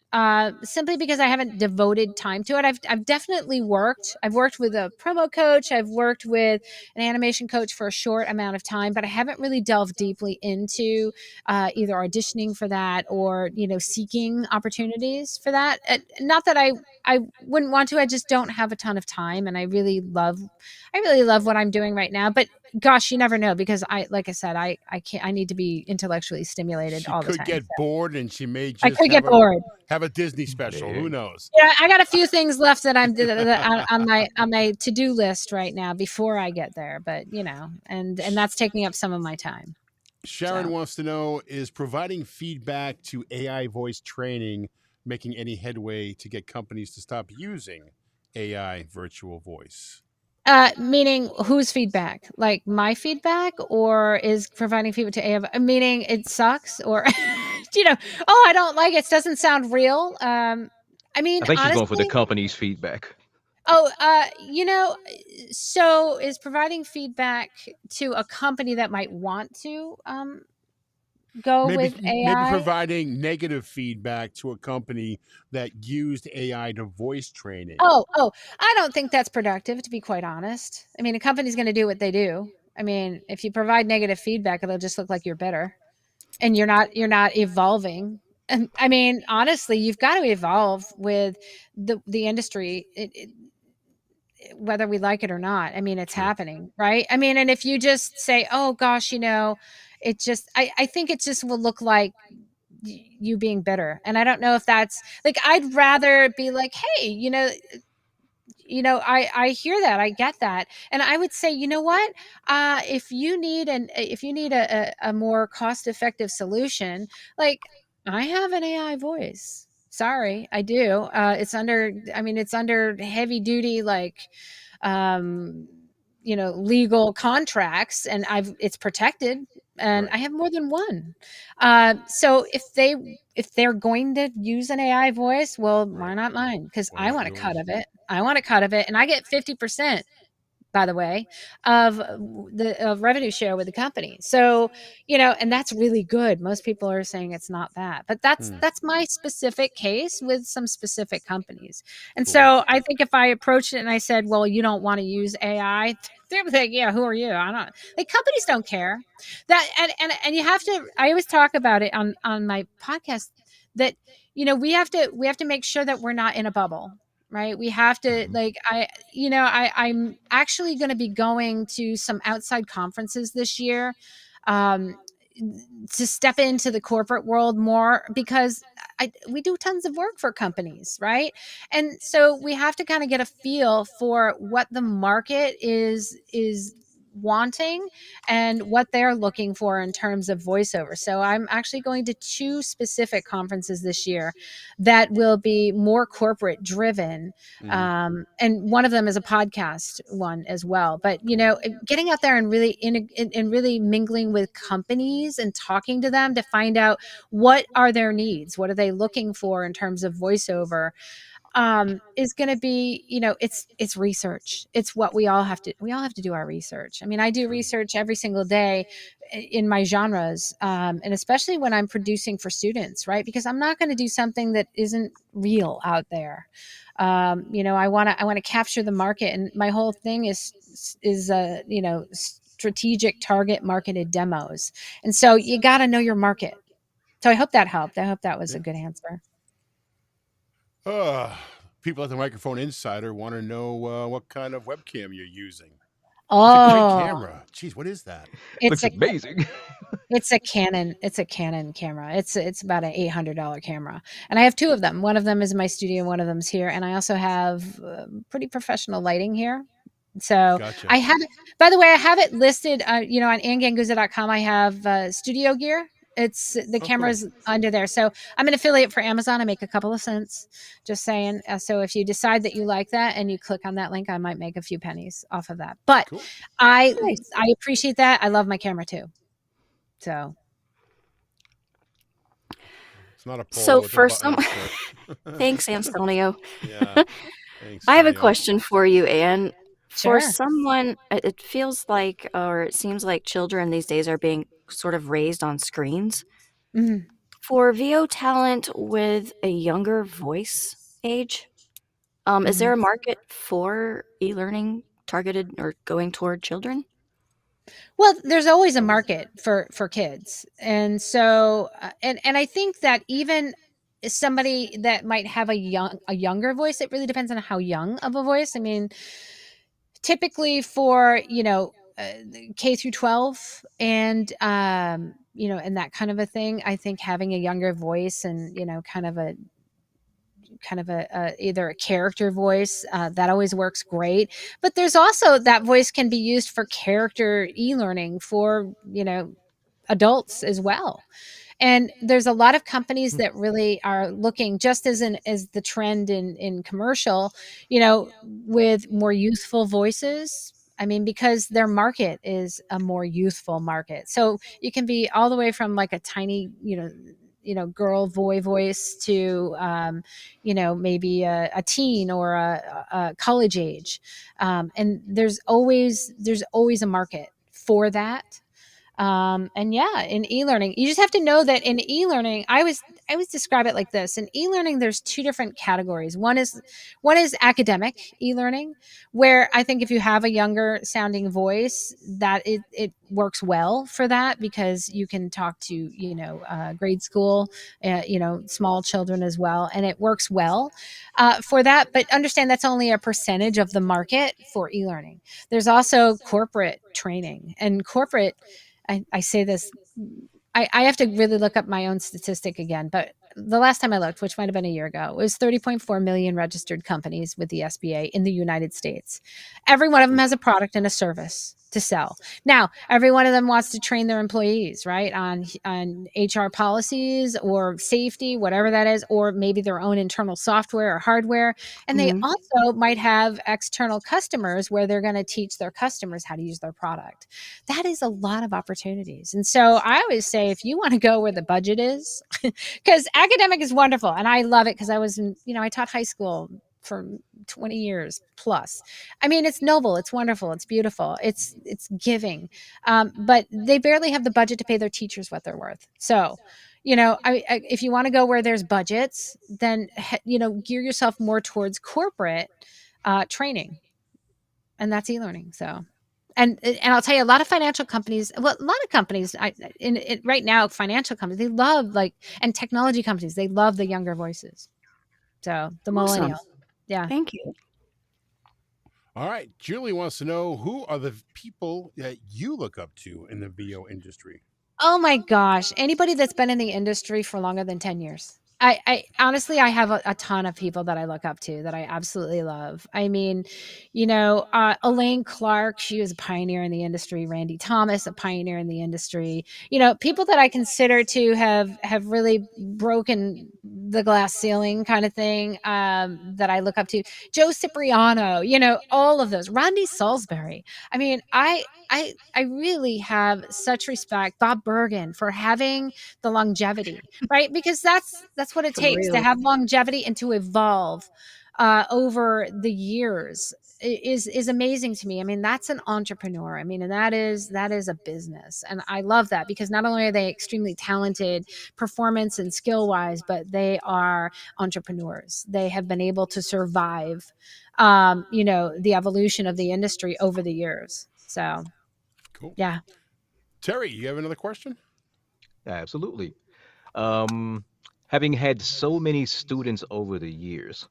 simply because I haven't devoted time to it. I've definitely worked. I've worked with a promo coach. I've worked with an animation coach for a short amount of time, but I haven't really delved deeply into either auditioning for that or seeking opportunities for that. Not that I wouldn't want to. I just don't have a ton of time, and I really love what I'm doing right now. But gosh, you never know, because like I said, I can't. I need to be intellectually stimulated She all the could time. get So bored, and she may I just could get bored. have a Disney special. Who knows? Yeah, I got a few things left that I'm on my to-do list right now before I get there, but and that's taking up some of my time. Sharon So. wants to know, is providing feedback to AI voice training making any headway to get companies to stop using AI virtual voice? Meaning whose feedback? Like my feedback, or is providing feedback to AI? Meaning it sucks, or oh, I don't like it. It doesn't sound real. I mean, I think she's going for the honestly, company's feedback. oh, so is providing feedback to a company that might want to go with Maybe AI? providing negative feedback to a company that used AI to voice train it. Oh, I don't think that's productive, to be quite honest. I mean, a company's going to do what they do. I mean, if you provide negative feedback, it'll just look like you're bitter and you're not evolving. And I mean, honestly, you've got to evolve with the industry, whether we like it or not. I mean, it's True. happening, right? I mean, and if you just say, oh gosh, it just, I think it just will look like you being bitter. And I don't know if that's like, I'd rather be like, hey, I hear that, I get that, and I would say, you know what, if you need a more cost effective solution, like, I have an AI voice. Sorry, I do. It's under heavy duty, like, um legal contracts, and it's protected, and Right. I have more than one. So if they're going to use an AI voice, well, why Right. not mine? Because Why I not want a cut yours? of it. I want a cut of it, and I get 50%, by the way, of the revenue share with the company. So, and that's really good. Most people are saying it's not that, but Hmm. that's my specific case with some specific companies. And Cool. so I think if I approached it and I said, well, you don't want to use AI, they're like, yeah, who are you? I don't, like, companies don't care that. And you have to, I always talk about it on my podcast, that, we have to make sure that we're not in a bubble. Right. We have to, Mhm. like, I'm actually going to be going to some outside conferences this year, um, to step into the corporate world more, because we do tons of work for companies, right? And so we have to kind of get a feel for what the market is wanting and what they're looking for in terms of voiceover. So I'm actually going to two specific conferences this year that will be more corporate driven, Mhm. and one of them is a podcast one as well. But Cool. getting out there and really and really mingling with companies and talking to them to find out what are their needs, what are they looking for in terms of voiceover, is going to be, it's research. It's what we all have to do our research. I mean, I do True. research every single day in my genres, and especially when I'm producing for students, right? Because I'm not going to do something that isn't real out there. I want to capture the market, and my whole thing is strategic target marketed demos. And so you got to know your market. So I hope that helped. I hope that was Yeah. a good answer. People at the Microphone Insider want to know what kind of webcam you're using. It's a great Oh, camera. Jeez, what is that? it's Looks a amazing. it's a Canon. It's a Canon camera. It's about an $800 camera, and I have two of them. One of them is in my studio, one of them's here, and I also have pretty professional lighting here. So Gotcha. I have it. By the way, I have it listed. On ANNEGANGUZZA.com. I have studio gear. It's the Oh, cool. camera's under there. So I'm an affiliate for Amazon. I make a couple of cents. Just saying. So if you decide that you like that and you click on that link, I might make a few pennies off of that. But Cool. I Nice. I appreciate that. I love my camera too. So It's not a So polo. It's a for some, button-up shirt. thanks, Antonio. Yeah. Thanks, I have a Tony. question for you, Anne. For sure. someone, it feels like, or it seems like children these days are being sort of raised on screens. Mhm. For VO talent with a younger voice age, is there a market for e-learning targeted or going toward children? Well, there's always a market for kids, and so and I think that even somebody that might have a younger voice, it really depends on how young of a voice. I mean, typically for K through 12 and and that kind of a thing, I think having a younger voice and kind of a either a character voice that always works great. But there's also that voice can be used for character e-learning for adults as well. And there's a lot of companies that really are looking just as the trend in commercial, with more youthful voices. I mean, because their market is a more youthful market. So you can be all the way from like a tiny, girl boy voice to, maybe a teen or a college age. And there's always a market for that. And yeah, in e-learning, you just have to know that in e-learning, I always describe it like this. In e-learning, there's two different categories. One is academic e-learning, where I think if you have a younger sounding voice, that it works well for that, because you can talk to grade school, small children as well, and it works well for that. But understand that's only a percentage of the market for e-learning. There's also corporate training, and corporate, I say this, I have to really look up my own statistic again, but the last time I looked, which might have been a year ago, it was 30.4 million registered companies with the SBA in the United States. Every one of them has a product and a service to sell. Now, every one of them wants to train their employees, right, on HR policies or safety, whatever that is, or maybe their own internal software or hardware. And they Mhm. also might have external customers where they're going to teach their customers how to use their product. That is a lot of opportunities. And so I always say, if you want to go where the budget is, because academic is wonderful and I love it, because I taught high school for 20 years plus. I mean, it's noble, it's wonderful, it's beautiful, it's giving. But they barely have the budget to pay their teachers what they're worth. So, if you want to go where there's budgets, then gear yourself more towards corporate training, and that's e-learning. So, and I'll tell you, a lot of financial companies, well, a lot of companies, right now, financial companies, they love, and technology companies, they love the younger voices. So the Awesome. millennial, yeah. Thank you. All right. Julie wants to know, who are the people that you look up to in the VO industry? Oh my gosh. Anybody that's been in the industry for longer than 10 years. I honestly, I have a ton of people that I look up to that I absolutely love. I mean, Elaine Clark, she was a pioneer in the industry. Randy Thomas, a pioneer in the industry. People that I consider to have really broken the glass ceiling kind of thing, that I look up to. Joe Cipriano, all of those. Randy Salisbury. I mean, I really have such respect, Bob Bergen, for having the longevity, right? Because that's what it For takes to real. have longevity and to evolve over the years is amazing to me. I mean, that's an entrepreneur. I mean, and that is a business, and I love that, because not only are they extremely talented, performance and skill wise, but they are entrepreneurs. They have been able to survive, the evolution of the industry over the years. So Cool. yeah. Terry, you have another question? Absolutely. Um, Having had so many students over the years,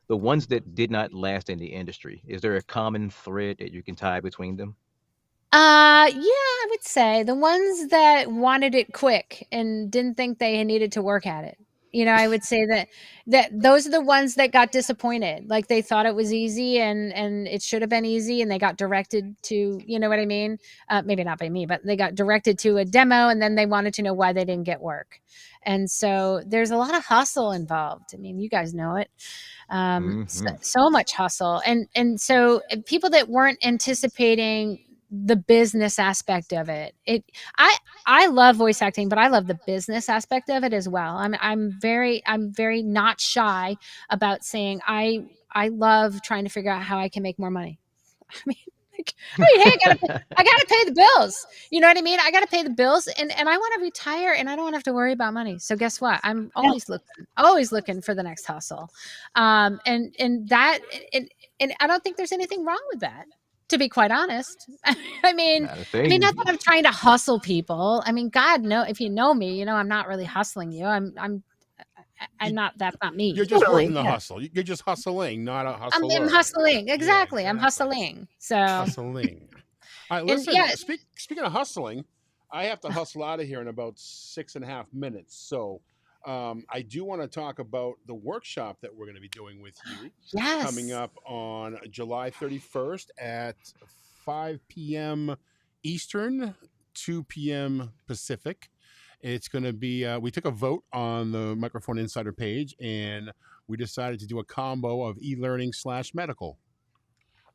the ones that did not last in the industry, is there a common thread that you can tie between them? Yeah, I would say the ones that wanted it quick and didn't think they needed to work at it. I would say that those are the ones that got disappointed. Like, they thought it was easy, and it should have been easy, and they got directed to, you know what I mean? Maybe not by me, but they got directed to a demo, and then they wanted to know why they didn't get work. And so there's a lot of hustle involved. I mean, you guys know it. So, Hmm. so much hustle, and so people that weren't anticipating the business aspect of it. I love voice acting, but I love the business aspect of it as well. I'm very not shy about saying I love trying to figure out how I can make more money. I mean, Like, I mean, hey, I gotta pay the bills. You know what I mean? I gotta pay the bills, and I want to retire, and I don't want to have to worry about money. So guess what? I'm always looking for the next hustle, and that, and I don't think there's anything wrong with that. To be quite honest, I mean, Not a not thing. that I'm trying to hustle people. I mean, God, no, if you know me, you know I'm not really hustling you. I'm not. That's not me. You're just Totally, working the yeah. hustle. You're just hustling, not a I'm hustler. hustling. Yeah, Exactly. I'm exactly. hustling. So, Hustling. All right, and listen. yeah, Speaking of hustling, I have to hustle out of here in about 6.5 minutes. So, I do want to talk about the workshop that we're going to be doing with you coming yes. up on July 31st at 5 p.m. Eastern, 2 p.m. Pacific. It's going to be, we took a vote on the Microphone Insider page, and we decided to do a combo of e-learning / medical.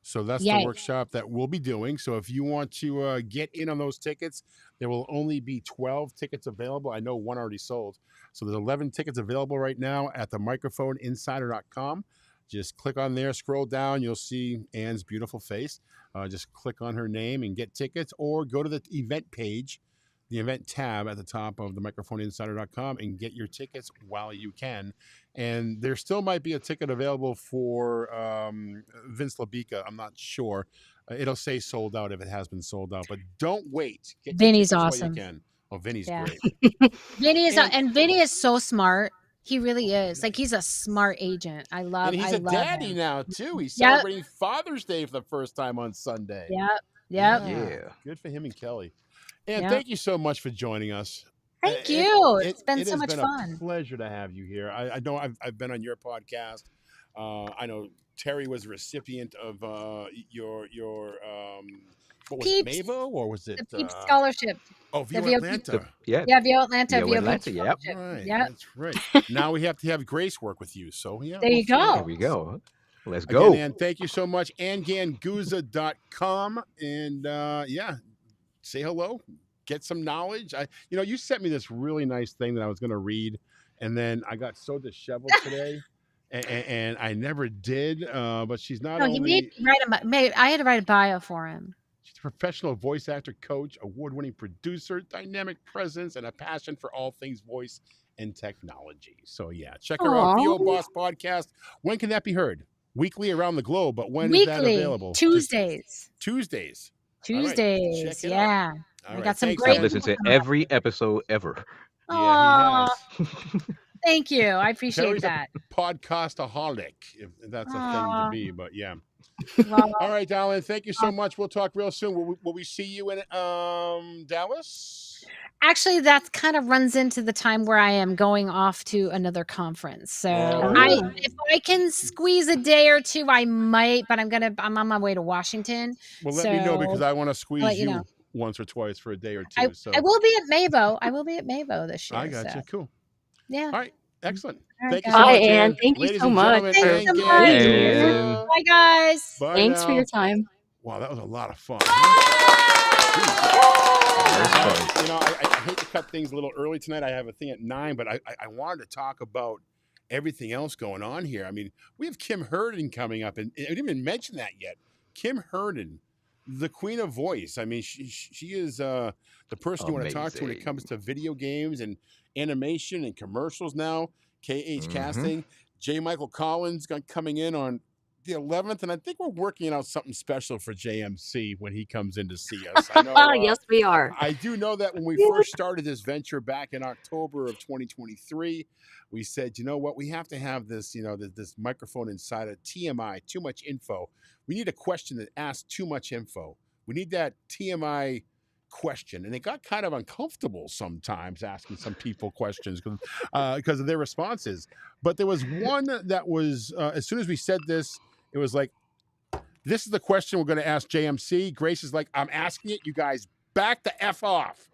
So that's the Yay. workshop that we'll be doing. So if you want to get in on those tickets, there will only be 12 tickets available. I know one already sold. So there's 11 tickets available right now at the microphoneinsider.com. Just click on there, scroll down. You'll see Anne's beautiful face. Just click on her name and get tickets, or go to the event page, the event tab at the top of the microphoneinsider.com, and get your tickets while you can. And there still might be a ticket available for Vince LaBica. I'm not sure. It'll say sold out if it has been sold out, but don't wait. Get your Vinny's tickets while you awesome. can. Oh, Vinny's Yeah. great. And Vinny is so smart. He really is. Like, he's a smart agent. I love. And he's I a love daddy him. now too. He's Yep. celebrating Father's Day for the first time on Sunday. Yep. Yep. Yeah. Good for him and Kelly. And Yep. thank you so much for joining us. Thank you. It's been It so has much been fun. a pleasure to have you here. I know I've been on your podcast. I know Terry was a recipient of your what was it, Peeps. Mavo, or was it The Peeps Scholarship. oh, The View VO Atlanta? Yeah. Yeah, VO Atlanta. VO VO Atlanta, Peeps yep. Scholarship. Right, Yep. that's right. Now we have to have Grace work with you. So yeah, There you we'll see. go. There we go. Let's Again, go. Ann, thank you so much. ANNEGANGUZZA.com. And yeah, say hello, get some knowledge. You sent me this really nice thing that I was going to read, and then I got so disheveled today, and I never did. But she's not No, you only I had to write a bio for him. she's a professional voice actor, coach, award-winning producer, dynamic presence, and a passion for all things voice and technology. So yeah, check her out. VO Aw. Boss Podcast. When can that be heard? Weekly around the globe, but when is that Weekly. available? Just Tuesdays. Tuesdays. Tuesdays. check it out. Yeah. All I right, got some thanks, great I've Ann. listened to people coming up. every episode ever. Yeah, Aw, he has. thank you. I appreciate Terry's that. a podcastaholic, if that's a thing to Aw. be, but yeah. Well, All right, Darlene, thank you so much. We'll talk real soon. Will we see you in Dallas? actually, that kind of runs into the time where I am going off to another conference. So Oh. if I can squeeze a day or two, I might, but I'm on my way to Washington. Well, let me know, because So I want to I'll squeeze let you you know. once or twice for a day or I, two. So I will be at Mavo. I will be at Mavo this year. I got So you. Cool. yeah. All right. Excellent. All right, Thank you so guys. Bye, much, Ann. Ann. Thank you Ladies so and much gentlemen, Thanks Ann so much. Ganguzza. Bye, guys. Bye Thanks for now. your time. Wow, that was a lot of fun. Huh? That was fun. I hate to cut things a little early tonight. I have a thing at 9, but I wanted to talk about everything else going on here. I mean, we have Kim Herndon coming up, and I didn't even mention that yet. Kim Herndon, the queen of voice. I mean, she is the person you want to talk to when it comes to video games and animation and commercials now. KH Casting. J. Michael Collins coming in on the 11th, and I think we're working out something special for JMC when he comes in to see us. I know, Yes, we are. I do know that when we first started this venture back in October of 2023, we said, you know what, we have to have this, this microphone inside of TMI, too much info. We need a question that asks too much info. We need that TMI question. And it got kind of uncomfortable sometimes asking some people questions because of their responses. But there was one that was, as soon as we said this, it was like, this is the question we're going to ask JMC. Grace is like, I'm asking it. You guys back the F off.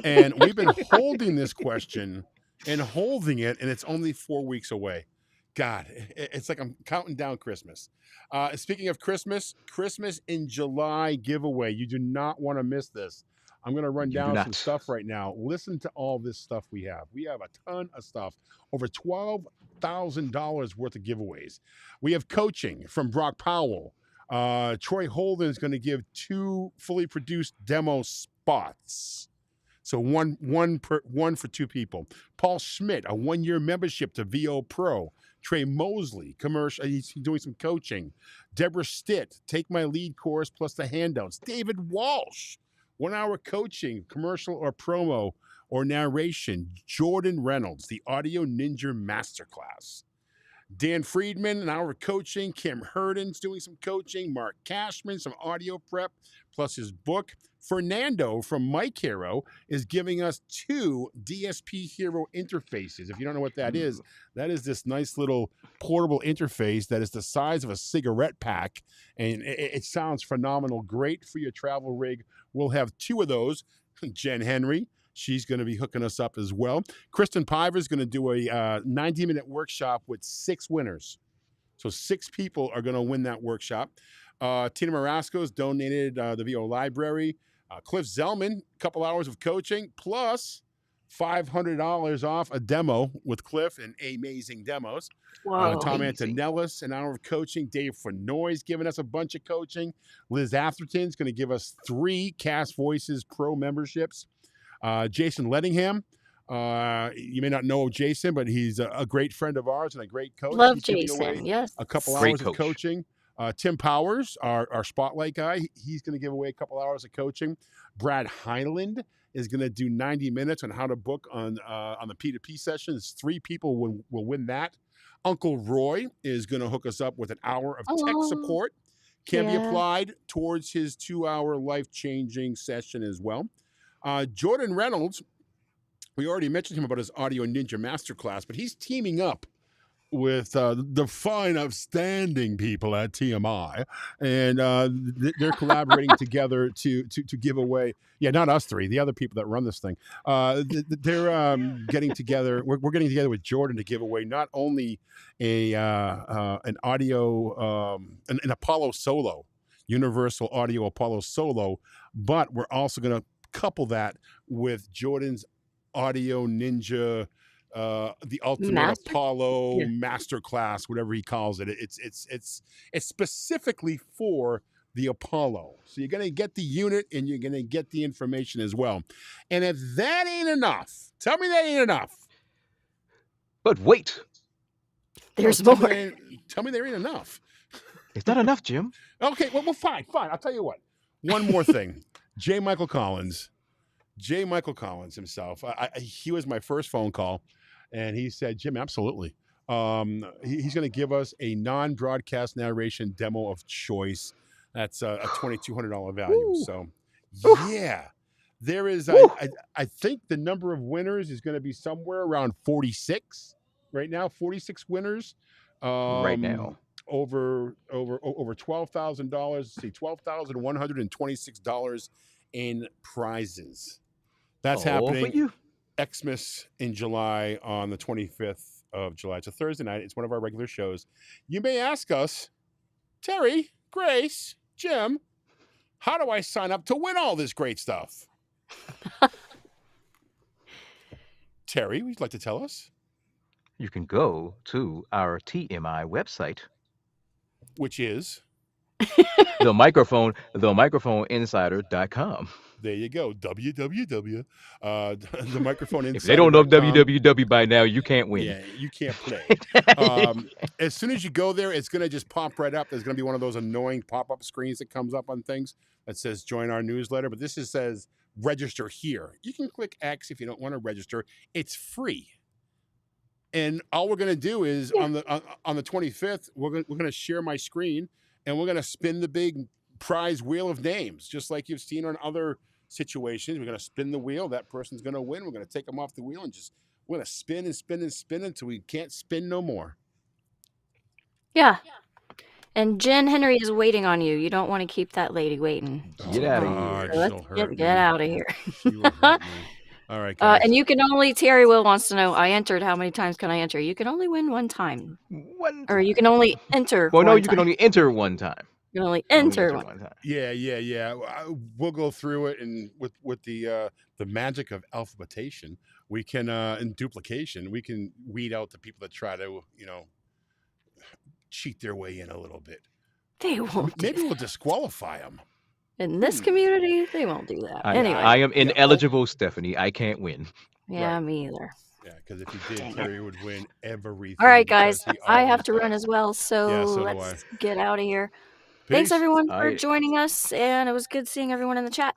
And we've been holding this question and holding it, and it's only 4 weeks away. God, it's like I'm counting down Christmas. Speaking of Christmas in July giveaway. You do not want to miss this. I'm going to run down some stuff right now. Listen to all this stuff we have. We have a ton of stuff. Over $12,000 worth of giveaways. We have coaching from Brock Powell. Troy Holden is going to give 2 fully produced demo spots. So one for 2 people. Paul Schmidt, a 1-year membership to VO Pro. Trey Mosley, commercial. He's doing some coaching. Deborah Stitt, take my lead course plus the handouts. David Walsh, 1-hour coaching, commercial or promo or narration. Jordan Reynolds, the Audio Ninja Masterclass. Dan Friedman, an hour of coaching. Kim Herden's doing some coaching. Mark Cashman, some audio prep, plus his book. Fernando from Mike Hero is giving us 2 DSP Hero interfaces. If you don't know what that is this nice little portable interface that is the size of a cigarette pack, and it sounds phenomenal. Great for your travel rig. We'll have 2 of those. Jen Henry, she's going to be hooking us up as well. Kristen Piver is going to do a 90-minute workshop with 6 winners. So 6 people are going to win that workshop. Tina Marasco's donated the VO library. Cliff Zellman, a couple hours of coaching, plus $500 off a demo with Cliff and amazing demos. Whoa. Tom Amazing. Antonellis, an hour of coaching. Dave Fenoy's giving us a bunch of coaching. Liz Atherton's going to give us 3 Cast Voices Pro memberships. Jason Lettingham, you may not know Jason, but he's a great friend of ours and a great coach. Love He's giving away Jason. Yes. a couple Great hours of coach. coaching. Tim Powers, our spotlight guy, he's going to give away a couple hours of coaching. Brad Highland is going to do 90 minutes on how to book on the P2P sessions. 3 people will win that. Uncle Roy is going to hook us up with an hour of tech support. Can be Yeah. applied towards his 2-hour life-changing session as well. Jordan Reynolds, we already mentioned him about his Audio Ninja Masterclass, but he's teaming up with the fine, outstanding people at TMI, and they're collaborating together to give away. Yeah, not us 3, the other people that run this thing. They're getting together. We're getting together with Jordan to give away not only an audio, an Apollo Solo, Universal Audio Apollo Solo, but we're also going to couple that with Jordan's Audio Ninja. The Ultimate Apollo Masterclass, whatever he calls it. It's specifically for the Apollo. So you're going to get the unit and you're going to get the information as well. And if that ain't enough, tell me that ain't enough. But wait, There's Tell more. me there ain't enough. it's not enough, Jim. Okay, well, fine. I'll tell you what. One more thing. J. Michael Collins himself. He was my first phone call. And he said, Jim, absolutely. He's going to give us a non-broadcast narration demo of choice. That's a $2,200 value. Ooh. So, Ooh. yeah, there is. I think the number of winners is going to be somewhere around 46 right now. 46 winners. Right now. Over $12,000. See, $12,126 in prizes. That's happening. For you. Xmas in July on the 25th of July. It's a Thursday night. It's one of our regular shows. You may ask us, Terry, Grace, Jim, how do I sign up to win all this great stuff? Terry, would you like to tell us? You can go to our TMI website, Which is? themicrophoninsider.com. There you go. www. The microphone inside. If they don't know www by now, you can't win. Yeah, you can't play. As soon as you go there, it's going to just pop right up. There's going to be one of those annoying pop-up screens that comes up on things that says join our newsletter. But this says register here. You can click X if you don't want to register. It's free. And all we're going to do is on the 25th, we're going to share my screen and we're going to spin the big prize wheel of names, just like you've seen on other situations. We're going to spin the wheel. That person's going to win. We're going to take them off the wheel and we're going to spin and spin and spin until we can't spin no more. Yeah. And Jen Henry is waiting on you. You don't want to keep that lady waiting. Get out of God, here. she'll Let's hurt me. get out of here. She will hurt me. All right, guys. And you can only, Terry Will wants to know, I entered, how many times can I enter? You can only win one time. Or you can only enter Well, no, one you time. can only enter one time. You can only You can enter one. time. Yeah. We'll go through it, and with the magic of alphabetation, we can and duplication, we can weed out the people that try to cheat their way in a little bit. They won't do Maybe we'll that. disqualify him. In this community, they won't do that. I Anyway, am Yeah, ineligible, Stephanie. I can't win. yeah, Right. me either. Yeah, because if he did, Dang it. Terry would win everything. All right, because guys, he I have always to run does. as well, Yeah, so so do I. let's get out of here. Thanks, Peace. everyone, for I joining us, and it was good seeing everyone in the chat.